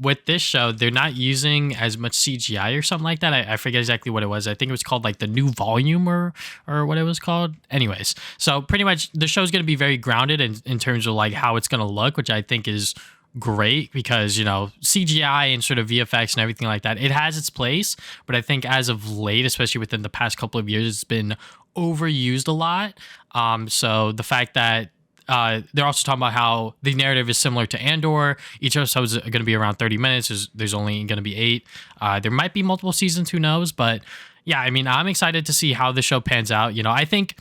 S1: with this show, they're not using as much CGI or something like that. I forget exactly what it was. I think it was called like the new volume or what it was called. Anyways, so pretty much the show's going to be very grounded in terms of like how it's going to look, which I think is great because CGI and sort of VFX and everything like that, it has its place. But I think as of late, especially within the past couple of years, it's been overused a lot. So the fact that they're also talking about how the narrative is similar to Andor. Each episode is going to be around 30 minutes. There's only going to be 8. There might be multiple seasons, who knows? But yeah, I mean, I'm excited to see how the show pans out. I think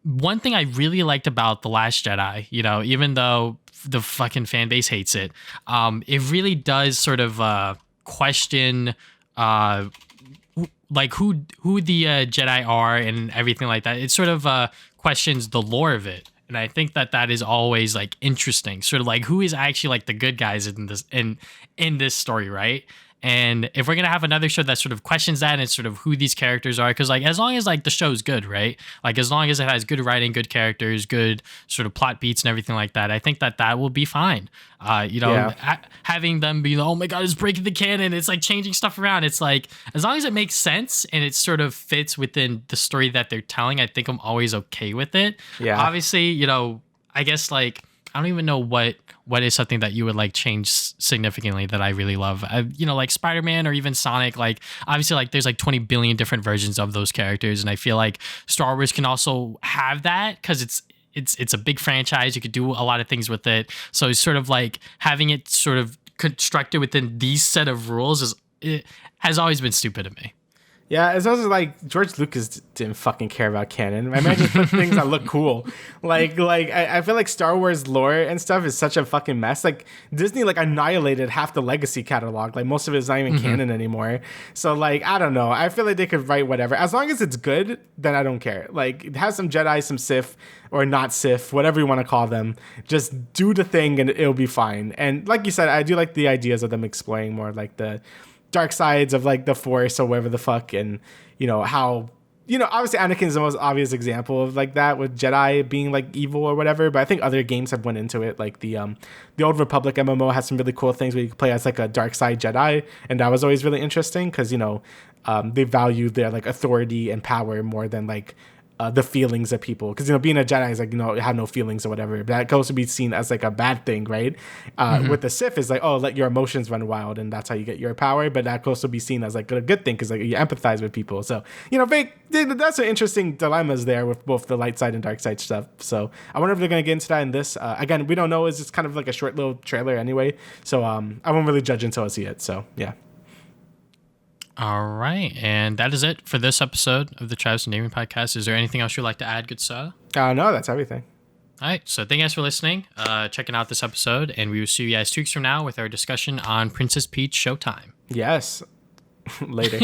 S1: one thing I really liked about The Last Jedi, even though the fucking fan base hates it, it really does sort of question like who the Jedi are and everything like that. It sort of questions the lore of it. And I think that is always like interesting, sort of like who is actually like the good guys in this story, right? And if we're gonna have another show that sort of questions that and sort of who these characters are, because like as long as like the show's good, right? Like as long as it has good writing, good characters, good sort of plot beats and everything like that, I think that will be fine. Having them be, oh my god, it's breaking the canon, it's like changing stuff around. It's like as long as it makes sense and it sort of fits within the story that they're telling, I think I'm always okay with it. Yeah. Obviously, I guess like I don't even know what is something that you would like change significantly that I really love. Like Spider-Man or even Sonic, like obviously like there's like 20 billion different versions of those characters. And I feel like Star Wars can also have that because it's a big franchise. You could do a lot of things with it. So it's sort of like having it sort of constructed within these set of rules it has always been stupid to me.
S2: Yeah, it's also like George Lucas didn't fucking care about canon. I mean, just put things that look cool. Like I feel like Star Wars lore and stuff is such a fucking mess. Like Disney like annihilated half the legacy catalog. Like most of it is not even canon anymore. So like I don't know. I feel like they could write whatever as long as it's good. Then I don't care. Like it has some Jedi, some Sith, or not Sith, whatever you want to call them. Just do the thing and it'll be fine. And like you said, I do like the ideas of them exploring more like the dark sides of like the Force or whatever the fuck, and how obviously Anakin's the most obvious example of like that with Jedi being like evil or whatever, but I think other games have went into it, like the Old Republic MMO has some really cool things where you can play as like a dark side Jedi, and that was always really interesting because they value their like authority and power more than like the feelings of people, because being a Jedi is like have no feelings or whatever, but that can also be seen as like a bad thing, right? With the Sith is like, oh, let your emotions run wild and that's how you get your power, but that can also be seen as like a good thing because like you empathize with people. So that's an interesting dilemmas there with both the light side and dark side stuff. So I wonder if they're gonna get into that in this. Again, we don't know. It's just kind of like a short little trailer anyway, so I won't really judge until I see it. So yeah.
S1: All right, and that is it for this episode of the Travis and Damian podcast. Is there anything else you'd like to add, good sir?
S2: No, that's everything.
S1: All right, so thank you guys for listening, checking out this episode, and we will see you guys 2 weeks from now with our discussion on Princess Peach Showtime.
S2: Yes. Later.